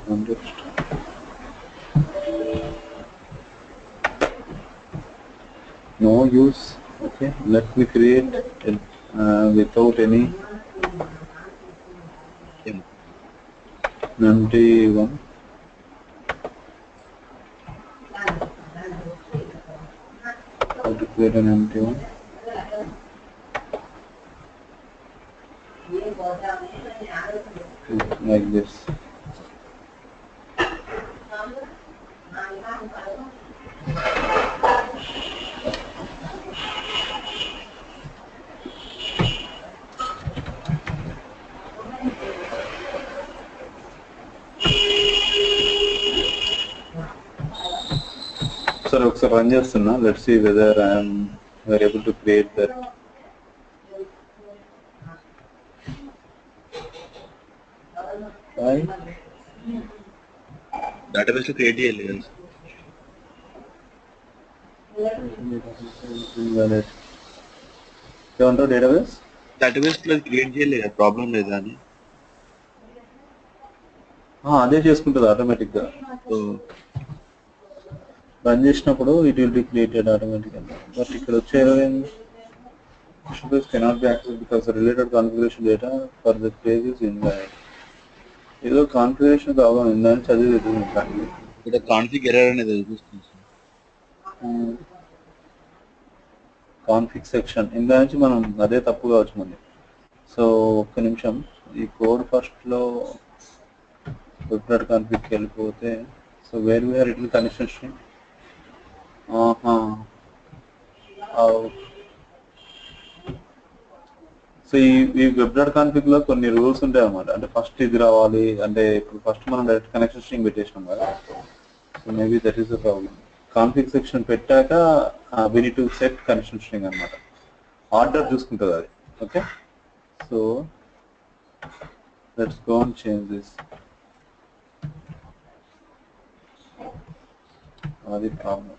Context. No use. Okay, let me create it without any empty one. How to create an empty one? Like this. Sir, ఒకసారి run చేస్తున్నా. Let's see whether we're able to create that. Right? Database లో create చేయాలి కదా. ఏమంటావు database? Database లో create చేయలేదు కదా, problem లేదా అని. అదే చేసుకుంటుంది ఆటోమేటిక్ గా. రన్ చేసినప్పుడు it will be created automatic. But ఇక్కడ వచ్చే cannot be accessed because the related configuration data for the page is invalid. ఏదో కాన్ఫిగరేషన్ ప్రాబ్లం ఉందని చదివి ఇక్కడ కాన్ఫిగ్ ఎర్రర్ అనేది చూస్తుంది. కాన్ఫిగ్ సెక్షన్ ఇందా నుంచి మనం అదే తప్పుగా వచ్చింది. సో ఒక్క నిమిషం, ఈ కోడ్ ఫస్ట్ లో వెబ్సైట్ కాన్ఫిగ్కి వెళ్ళిపోతే, so where we're it will connection string. So ఈ వెబ్ కాన్ఫిగ్ లో కొన్ని రూల్స్ ఉంటాయి అన్నమాట. అంటే ఫస్ట్ ఇది రావాలి, అంటే ఇప్పుడు ఫస్ట్ మనం డైరెక్ట్ కనెక్షన్ స్ట్రింగ్ పెట్టేసినాం కదా. So maybe that is the problem. Config section పెట్టాక we need to set connection string అన్నమాట. ఆర్డర్ చూసుకుంటుంది అది. Okay, so let's go and change this. అది problem.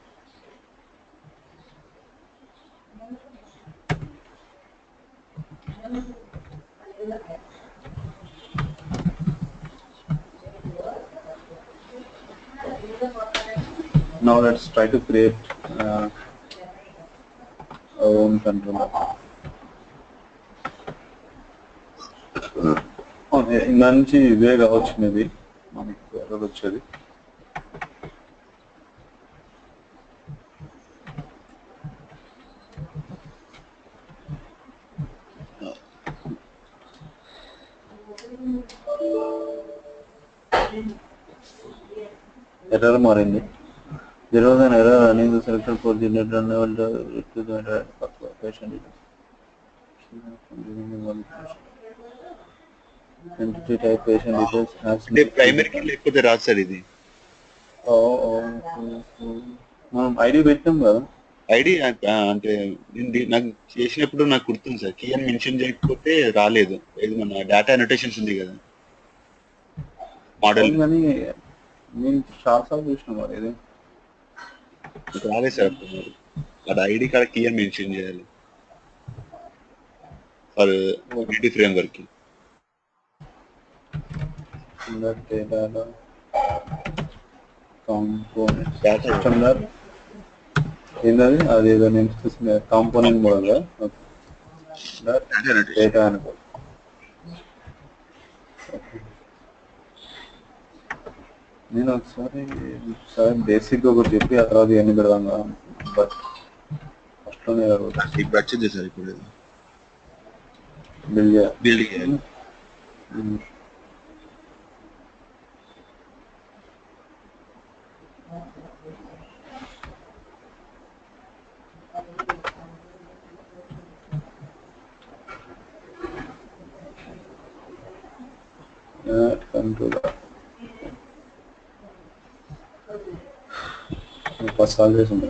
Now let's try to create our own controller. ఇందా నుంచి ఇవే కావచ్చు maybe మనకి ఎర్రర్ వచ్చేది. ఎర్రర్ మారింది. There was an error running the selected for the net unable to the patient entity type patient details has primary key లేకపోతే రాదు sir ఇది. మనం ఐడి పెట్టాం కదా. ఐడి అంటే నాకు చేసినప్పుడు నాకు గుర్తుంది సార్, కీ అని మెన్షన్ చేయకపోతే రాలేదు. ఇది మన డేటా అనోటేషన్స్ ఉంది కదా మోడల్, కానీ నేను చాలా సార్లు చూసిన మరి ఇది రాలేదు సార్. అది ఐడి కాడ కీ అని మెన్షన్ చేయాలి ఫర్ ఐడి ఫ్రేమ్ వర్క్. డేటాలో కాంపోనెంట్ సిస్టంలో ఏంటది, అది ఏదో నేను చూసిన కాంపోనెంట్ మోడల్ డేటా అనుకో. నేను ఒకసారి బేసిక్గా ఒకటి చెప్పి ఆ తర్వాత ఇవన్నీ పెడదాం కదా. బట్ ఫస్ట్లోనే ఇప్పుడు వచ్చింది సార్, ఇప్పుడు బిల్డ్ చేయాలి. into the first always on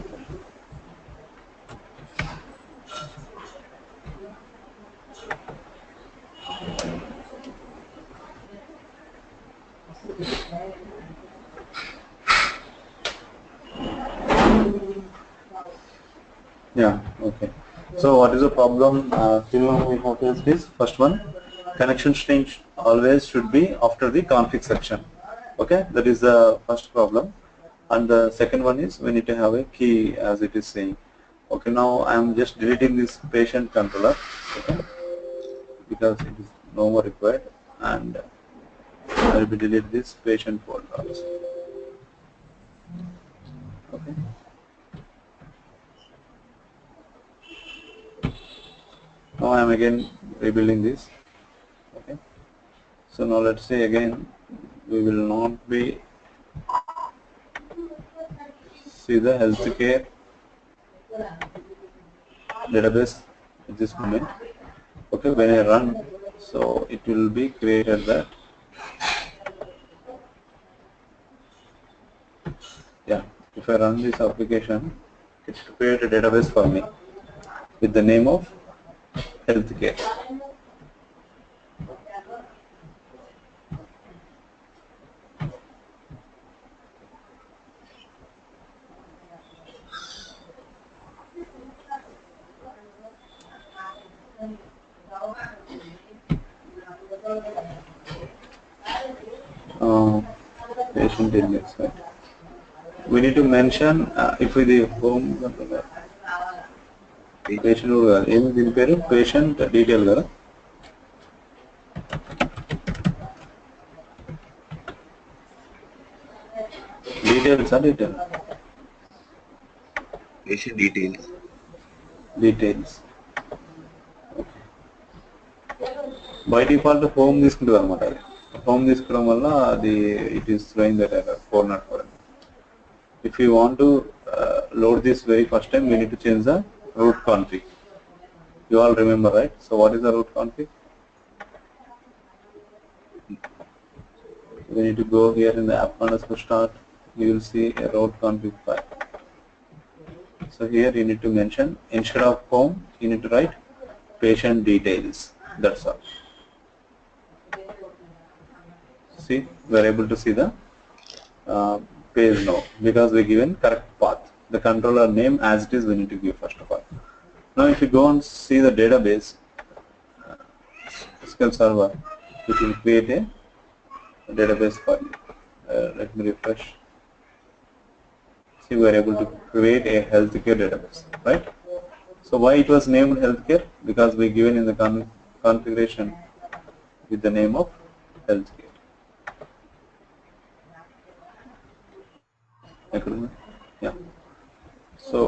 yeah, okay. So what is the problem? Till now we have faced this first one. Connection string always should be after the config section. Okay, that is the first problem. And the second one is we need to have a key as it is saying. Okay, now I am just deleting this patient controller, okay, because it is no more required, and I will be delete this patient folder also. Okay. Now I am again rebuilding this. Okay. So now let's say again we will not be see the healthcare database at this moment. Okay, when I run, so it will be created that. Yeah, if I run this application, it will create a database for me with the name of healthcare. Patient index, right? We need to mention if we the home patient ఏమి దీని పేరు patient detail కదా details detail patient details. Details by default home తీసుకుంటుంది అనమాట అది home తీసుకోవడం వల్ల అది it is throwing that error 404. If you want to load this very first time, we need to change the root config. You all remember, right? So what is the root config? We need to go here in the app_start. You will see a root config file. So here you need to mention, instead of home, you need to write patient details. That's all. See, we are able to see the page now because we given correct path. The controller name as it is we need to give first of all. Now if you go and see the database SQL server, it will create a database for you. Let me refresh. See, we are able to create a healthcare database, right? So why it was named healthcare? Because we given in the configuration with the name of healthcare. Yeah. So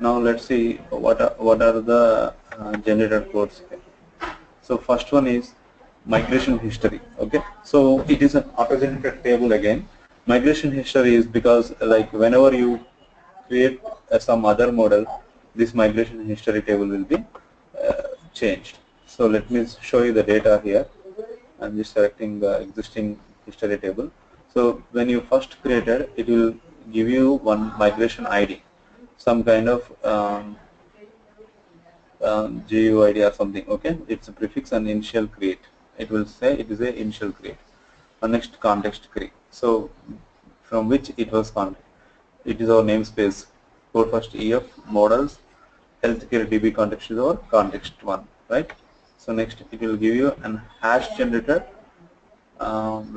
now let's see what are the generated codes here. So first one is migration history. Okay, so it is an auto-generated table again. Migration history is because like whenever you create some other model, this migration history table will be changed. So let me show you the data here. I'm just selecting the existing history table. So when you first created, it will give you one migration ID, some kind of GUID or something. Okay, it's a prefix and initial create. It will say it is a initial create. Next context create. So from which it was context. It is our namespace. Code first EF models healthcare DB context is our context one, right? So next it will give you an hash generated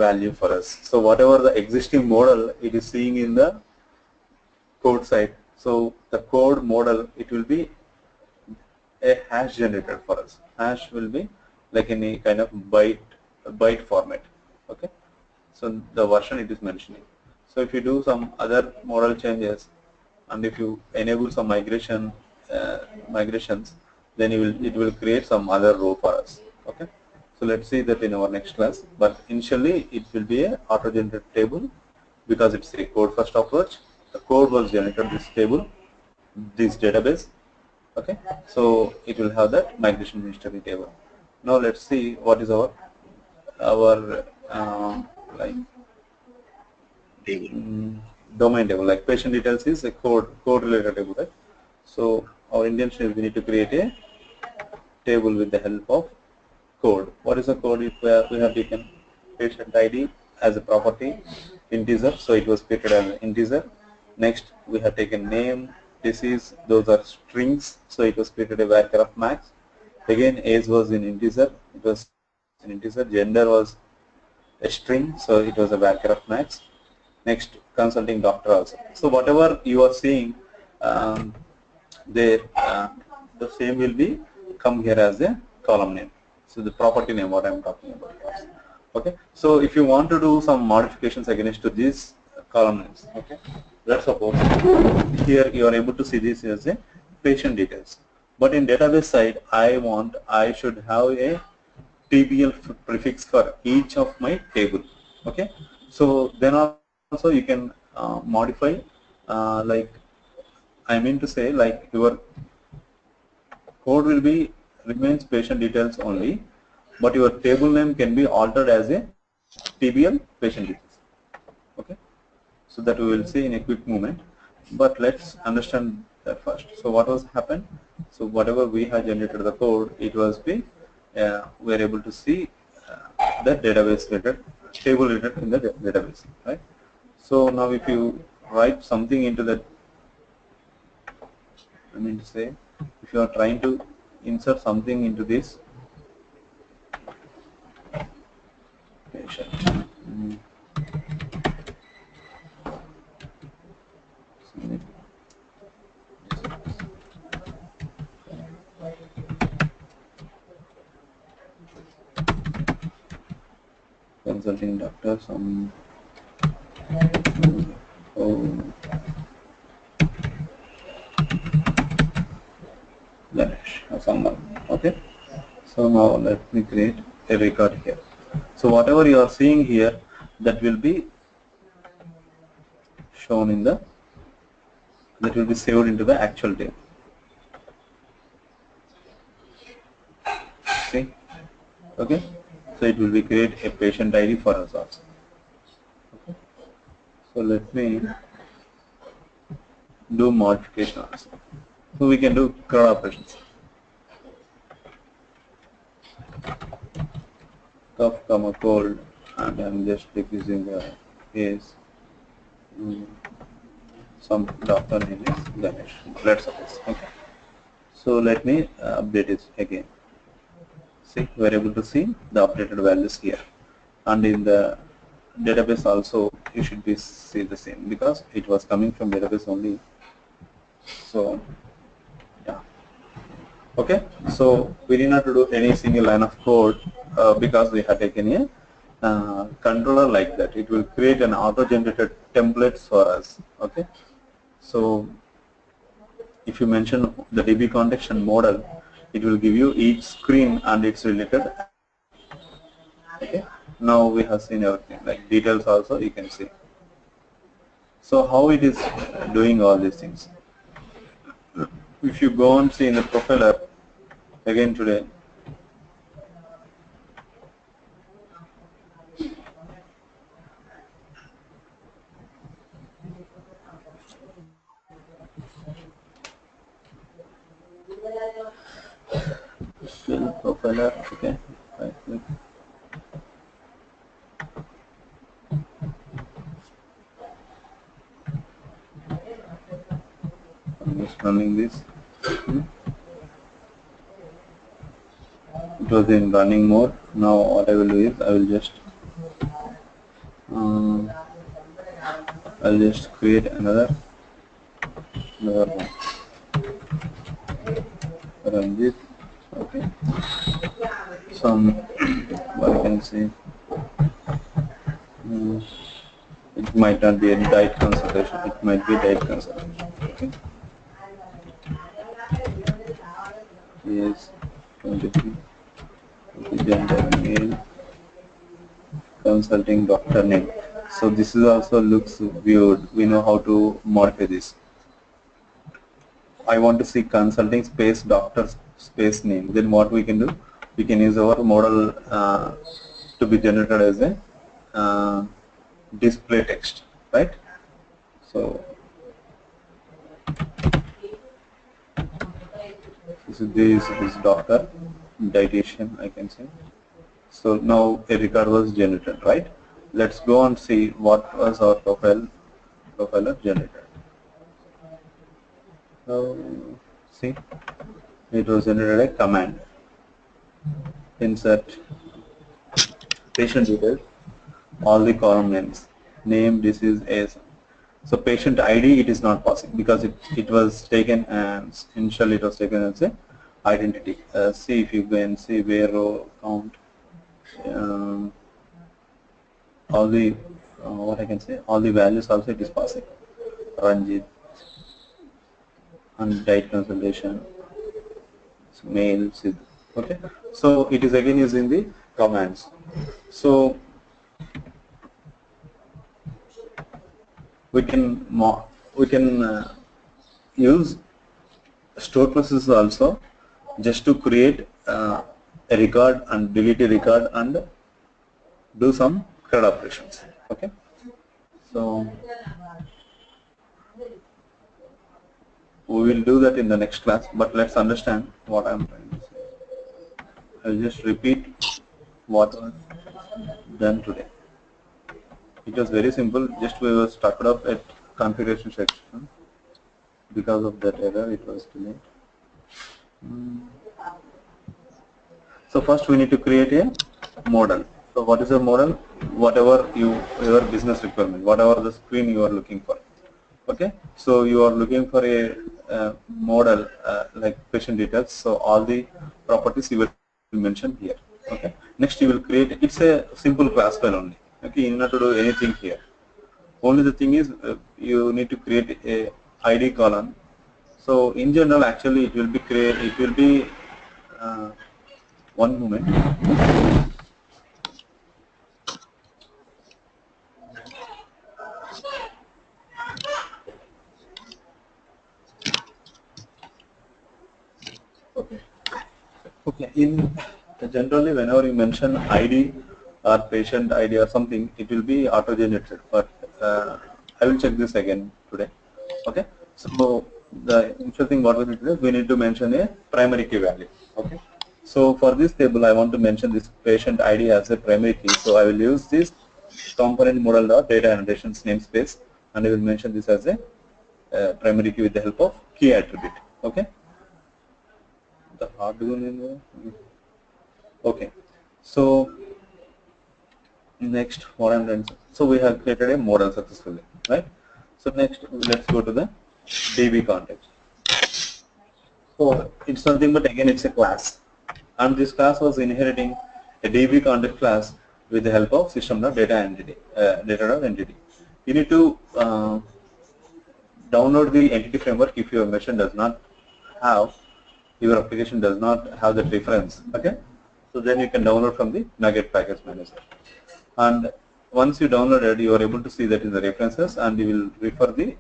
value for us. So whatever the existing model it is seeing in the code side, so the code model it will be a hash generated for us. Hash will be like any kind of byte format. Okay, so the version it is mentioning. So if you do some other model changes and if you enable some migrations, then it will create some other row for us. Okay. So let's see that in our next class, but initially it will be a auto-generated table because it's a code first approach. The code was generated this table, this database. Okay, so it will have that migration history table. Now let's see what is our our like domain table, like patient details is a code related table, right? So our intention is we need to create a table with the help of code. What is the code? If we have taken patient ID as a property integer, so it was created as an integer. Next we have taken name, disease, those are strings, so it was created a varchar of max. Again age was in integer, it was an integer. Gender was a string, so it was a varchar of max. Next consulting doctor also. So whatever you are seeing there, the same will be come here as a column name. So the property name what I am talking about. Okay. So if you want to do some modifications against to these column names, okay. Let's suppose here you are able to see this as a patient details. But in database side, I should have a TBL prefix for each of my table. Okay. So then also you can modify like I mean to say like your code will be remains patient details only, but your table name can be altered as a TBL patient details. Okay, so that we will see in a quick moment. But let's understand that first. So what was happened? So whatever we have generated the code, it was be we are able to see the database related table related in the database, right? So now if you write something into that, I mean to say, if you are trying to insert something into this patient, consulting doctor, some Ganesh or someone. Okay. So now let me create a record here. So whatever you are seeing here, that will be shown in the, that will be saved into the actual table. See? Okay. So it will be create a patient ID for us also. Okay. So let me do modification also. So we can do CRUD operations. Cough, comma, cold, and I'm just decreasing the case. Some doctor name is Ganesh. Let's suppose. Okay. So let me update it again. See, we are able to see the updated values here, and in the database also you should be see the same because it was coming from database only. So yeah. Okay. So we did not do any single line of code because we had taken a controller like that. It will create an auto-generated templates for us. Okay. So if you mention the DB context and model, it will give you each screen and its related. Okay. Now we have seen everything like details also you can see. So how it is doing all these things? If you go and see in the profile app again today, profile app, okay, right click. I'm just running this. It was in running mode. Now what I will do is I'll just create another one. Run this. Okay. Some what I can see. It might not be a diet consultation. It might be diet consultation. Okay. Yes. 23. Gender male. Consulting doctor name. So this is also looks weird. We know how to modify this. I want to see consulting space doctor space name. Then what we can do? We can use our model to be generated as a display text, right? So this is doctor, dietitian, I can say. So now a record was generated, right? Let's go and see what was our profiler generated. So see, it was generated a command. Insert patient details, all the column names, name, disease, age. So patient ID, it is not possible because it was taken as initially it was taken as a identity. See if you can see where row count, all the what I can say, all the values also it is possible. Ranjit and diet consultation, mail, okay. So it is again using the commands. So we can use stored processes also just to create a record and delete a record and do some CRUD operations. Okay. So we will do that in the next class, but let's understand what I'm trying to say. I'll just repeat what was done today. It was very simple, just we were stuck up at configuration section. Because of that error, it was delayed. So first we need to create a model. So what is a model? Whatever your business requirement, whatever the screen you are looking for. Okay, so you are looking for a model like patient details. So all the properties you will mention here. Okay. Next you will create. It's a simple class file only. Okay, you need not to do anything here. Only the thing is you need to create a ID column. So in general, actually, it will be one moment. Okay. In generally, whenever you mention ID or patient ID or something, it will be auto-generated. But I will check this again today. Okay. So the initial thing what we need to do is we need to mention a primary key value. Okay. So for this table, I want to mention this patient ID as a primary key. So I will use this component model dot data annotations namespace, and I will mention this as a primary key with the help of key attribute. Okay. The hardware. Okay. So next, what I'm doing. So we have created a model successfully, right? So next, let's go to the DB context. So it's nothing but again it's a class, and this class was inheriting a DB context class with the help of system.data entity. Data.entity. You need to download the entity framework if your machine does not have, your application does not have that reference. Okay, so then you can download from the Nugget package manager, and once you download it, you are able to see that in the references, and you will refer the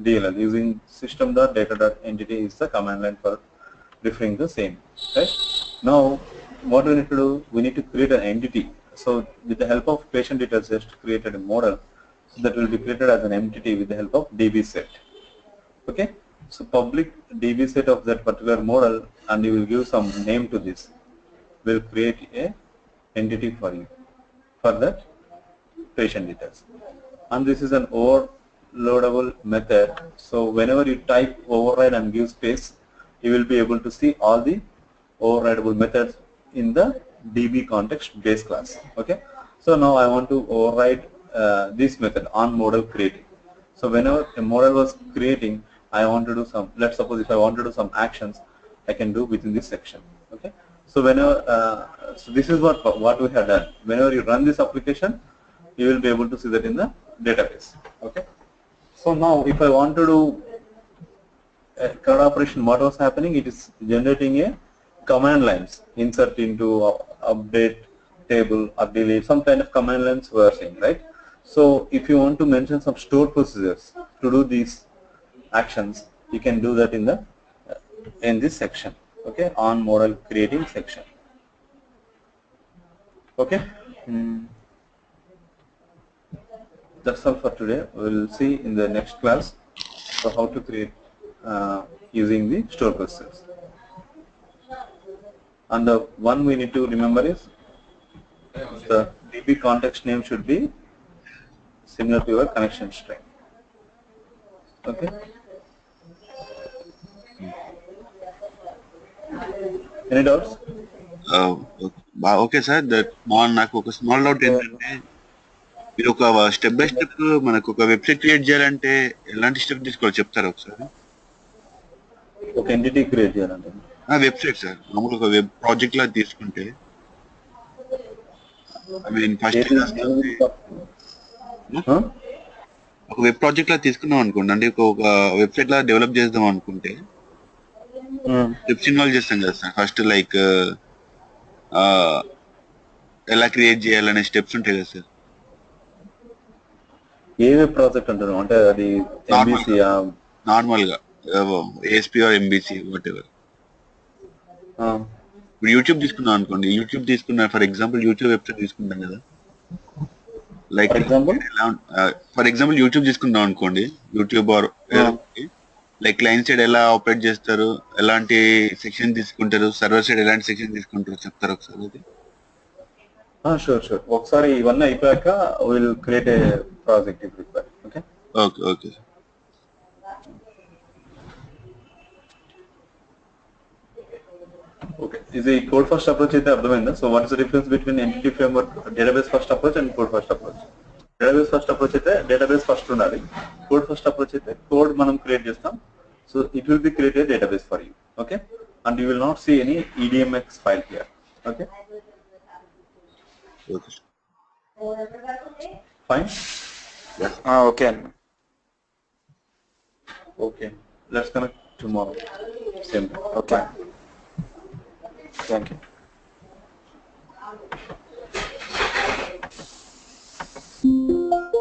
DLL using system.data.entity is the command line for referring the same. Right now, what we need to do, we need to create an entity. So with the help of patient details, just created a model that will be created as an entity with the help of DB set. Okay. So public DB set of that particular model, and you will give some name to this. Will create a entity for you for that patient details. And this is an overloadable method. So whenever you type override and give space, you will be able to see all the overrideable methods in the DB context base class. Okay. So now I want to override this method on model creating. So whenever a model was creating, I want to do some, let's suppose if I want to do some actions, I can do within this section. Okay. So whenever, so this is what we have done. Whenever you run this application, you will be able to see that in the database. Okay. So now if I want to do a CRUD operation, what was happening? It is generating a command lines, insert into update table or delete, some kind of command lines we are seeing, right? So if you want to mention some stored procedures to do these actions, you can do that in this section. Okay, on model creating section. Okay, That's all for today. We'll see in the next class for how to create using the store process. And the one we need to remember is the DB context name should be similar to your connection string. Okay. Any doubts? Okay sir నాకు ఒక small doubt ఏంటంటే మీరు ఒక step by step మనకు ఒక website create చేయాలంటే ఎలాంటి step తీసుకోవాలో చెప్తారా ఒకసారి? ఒక ఎంటిటీ క్రియేట్ చేయాలంటే వెబ్సైట్ సార్ మామూలుగా ఒక వెబ్ ప్రాజెక్ట్ లా తీసుకుంటే ఐ మీన్ ఫస్ట్ ఒక వెబ్ ప్రాజెక్ట్ లా తీసుకున్నాం అనుకోండి, అంటే ఒక వెబ్సైట్ లా డెవలప్ చేద్దాం అనుకుంటే స్టెప్స్ ఇన్వాల్వ్ చేస్తాం కదా సార్. ఫస్ట్ లైక్ ఎలా క్రియేట్ చేయాలనే స్టెప్స్ ఉంటాయి కదా సార్. ఏ వెబ్ ప్రాజెక్ట్ అంటారు అంటే అది నార్మల్ గా ASP or MVC whatever. ఇప్పుడు యూట్యూబ్ తీసుకున్నాం అనుకోండి, ఫర్ ఎగ్జాంపుల్ యూట్యూబ్ వెబ్సైట్ తీసుకుంటాం కదా, లైక్ ఫర్ ఎగ్జాంపుల్ యూట్యూబ్ తీసుకుందాం అనుకోండి, YouTube or like client side ఎలా ఆపరేట్ చేస్తారు, ఎలాంటి సెక్షన్ తీసుకుంటారు, సర్వర్ సైడ్ ఎలాంటి సెక్షన్ తీసుకుంటారు చెప్తారు ఒకసారి అది? షూర్ ఒకసారి ఇవన్నీ అయిపోయాక will create a project if required. Okay okay okay ఇది కోడ్ ఫస్ట్ అప్రోచ్ అయితే అర్థమైందా? So what is the difference between entity framework, database first approach and code first approach? Database first approach అయితే database first ఉండాలి, code first approach అయితే code మనం create చేస్తాం. So it will be created database for you. Okay, and you will not see any EDMX file here. Okay fine. Okay అండి. Okay, let's connect tomorrow same time. Okay, thank you.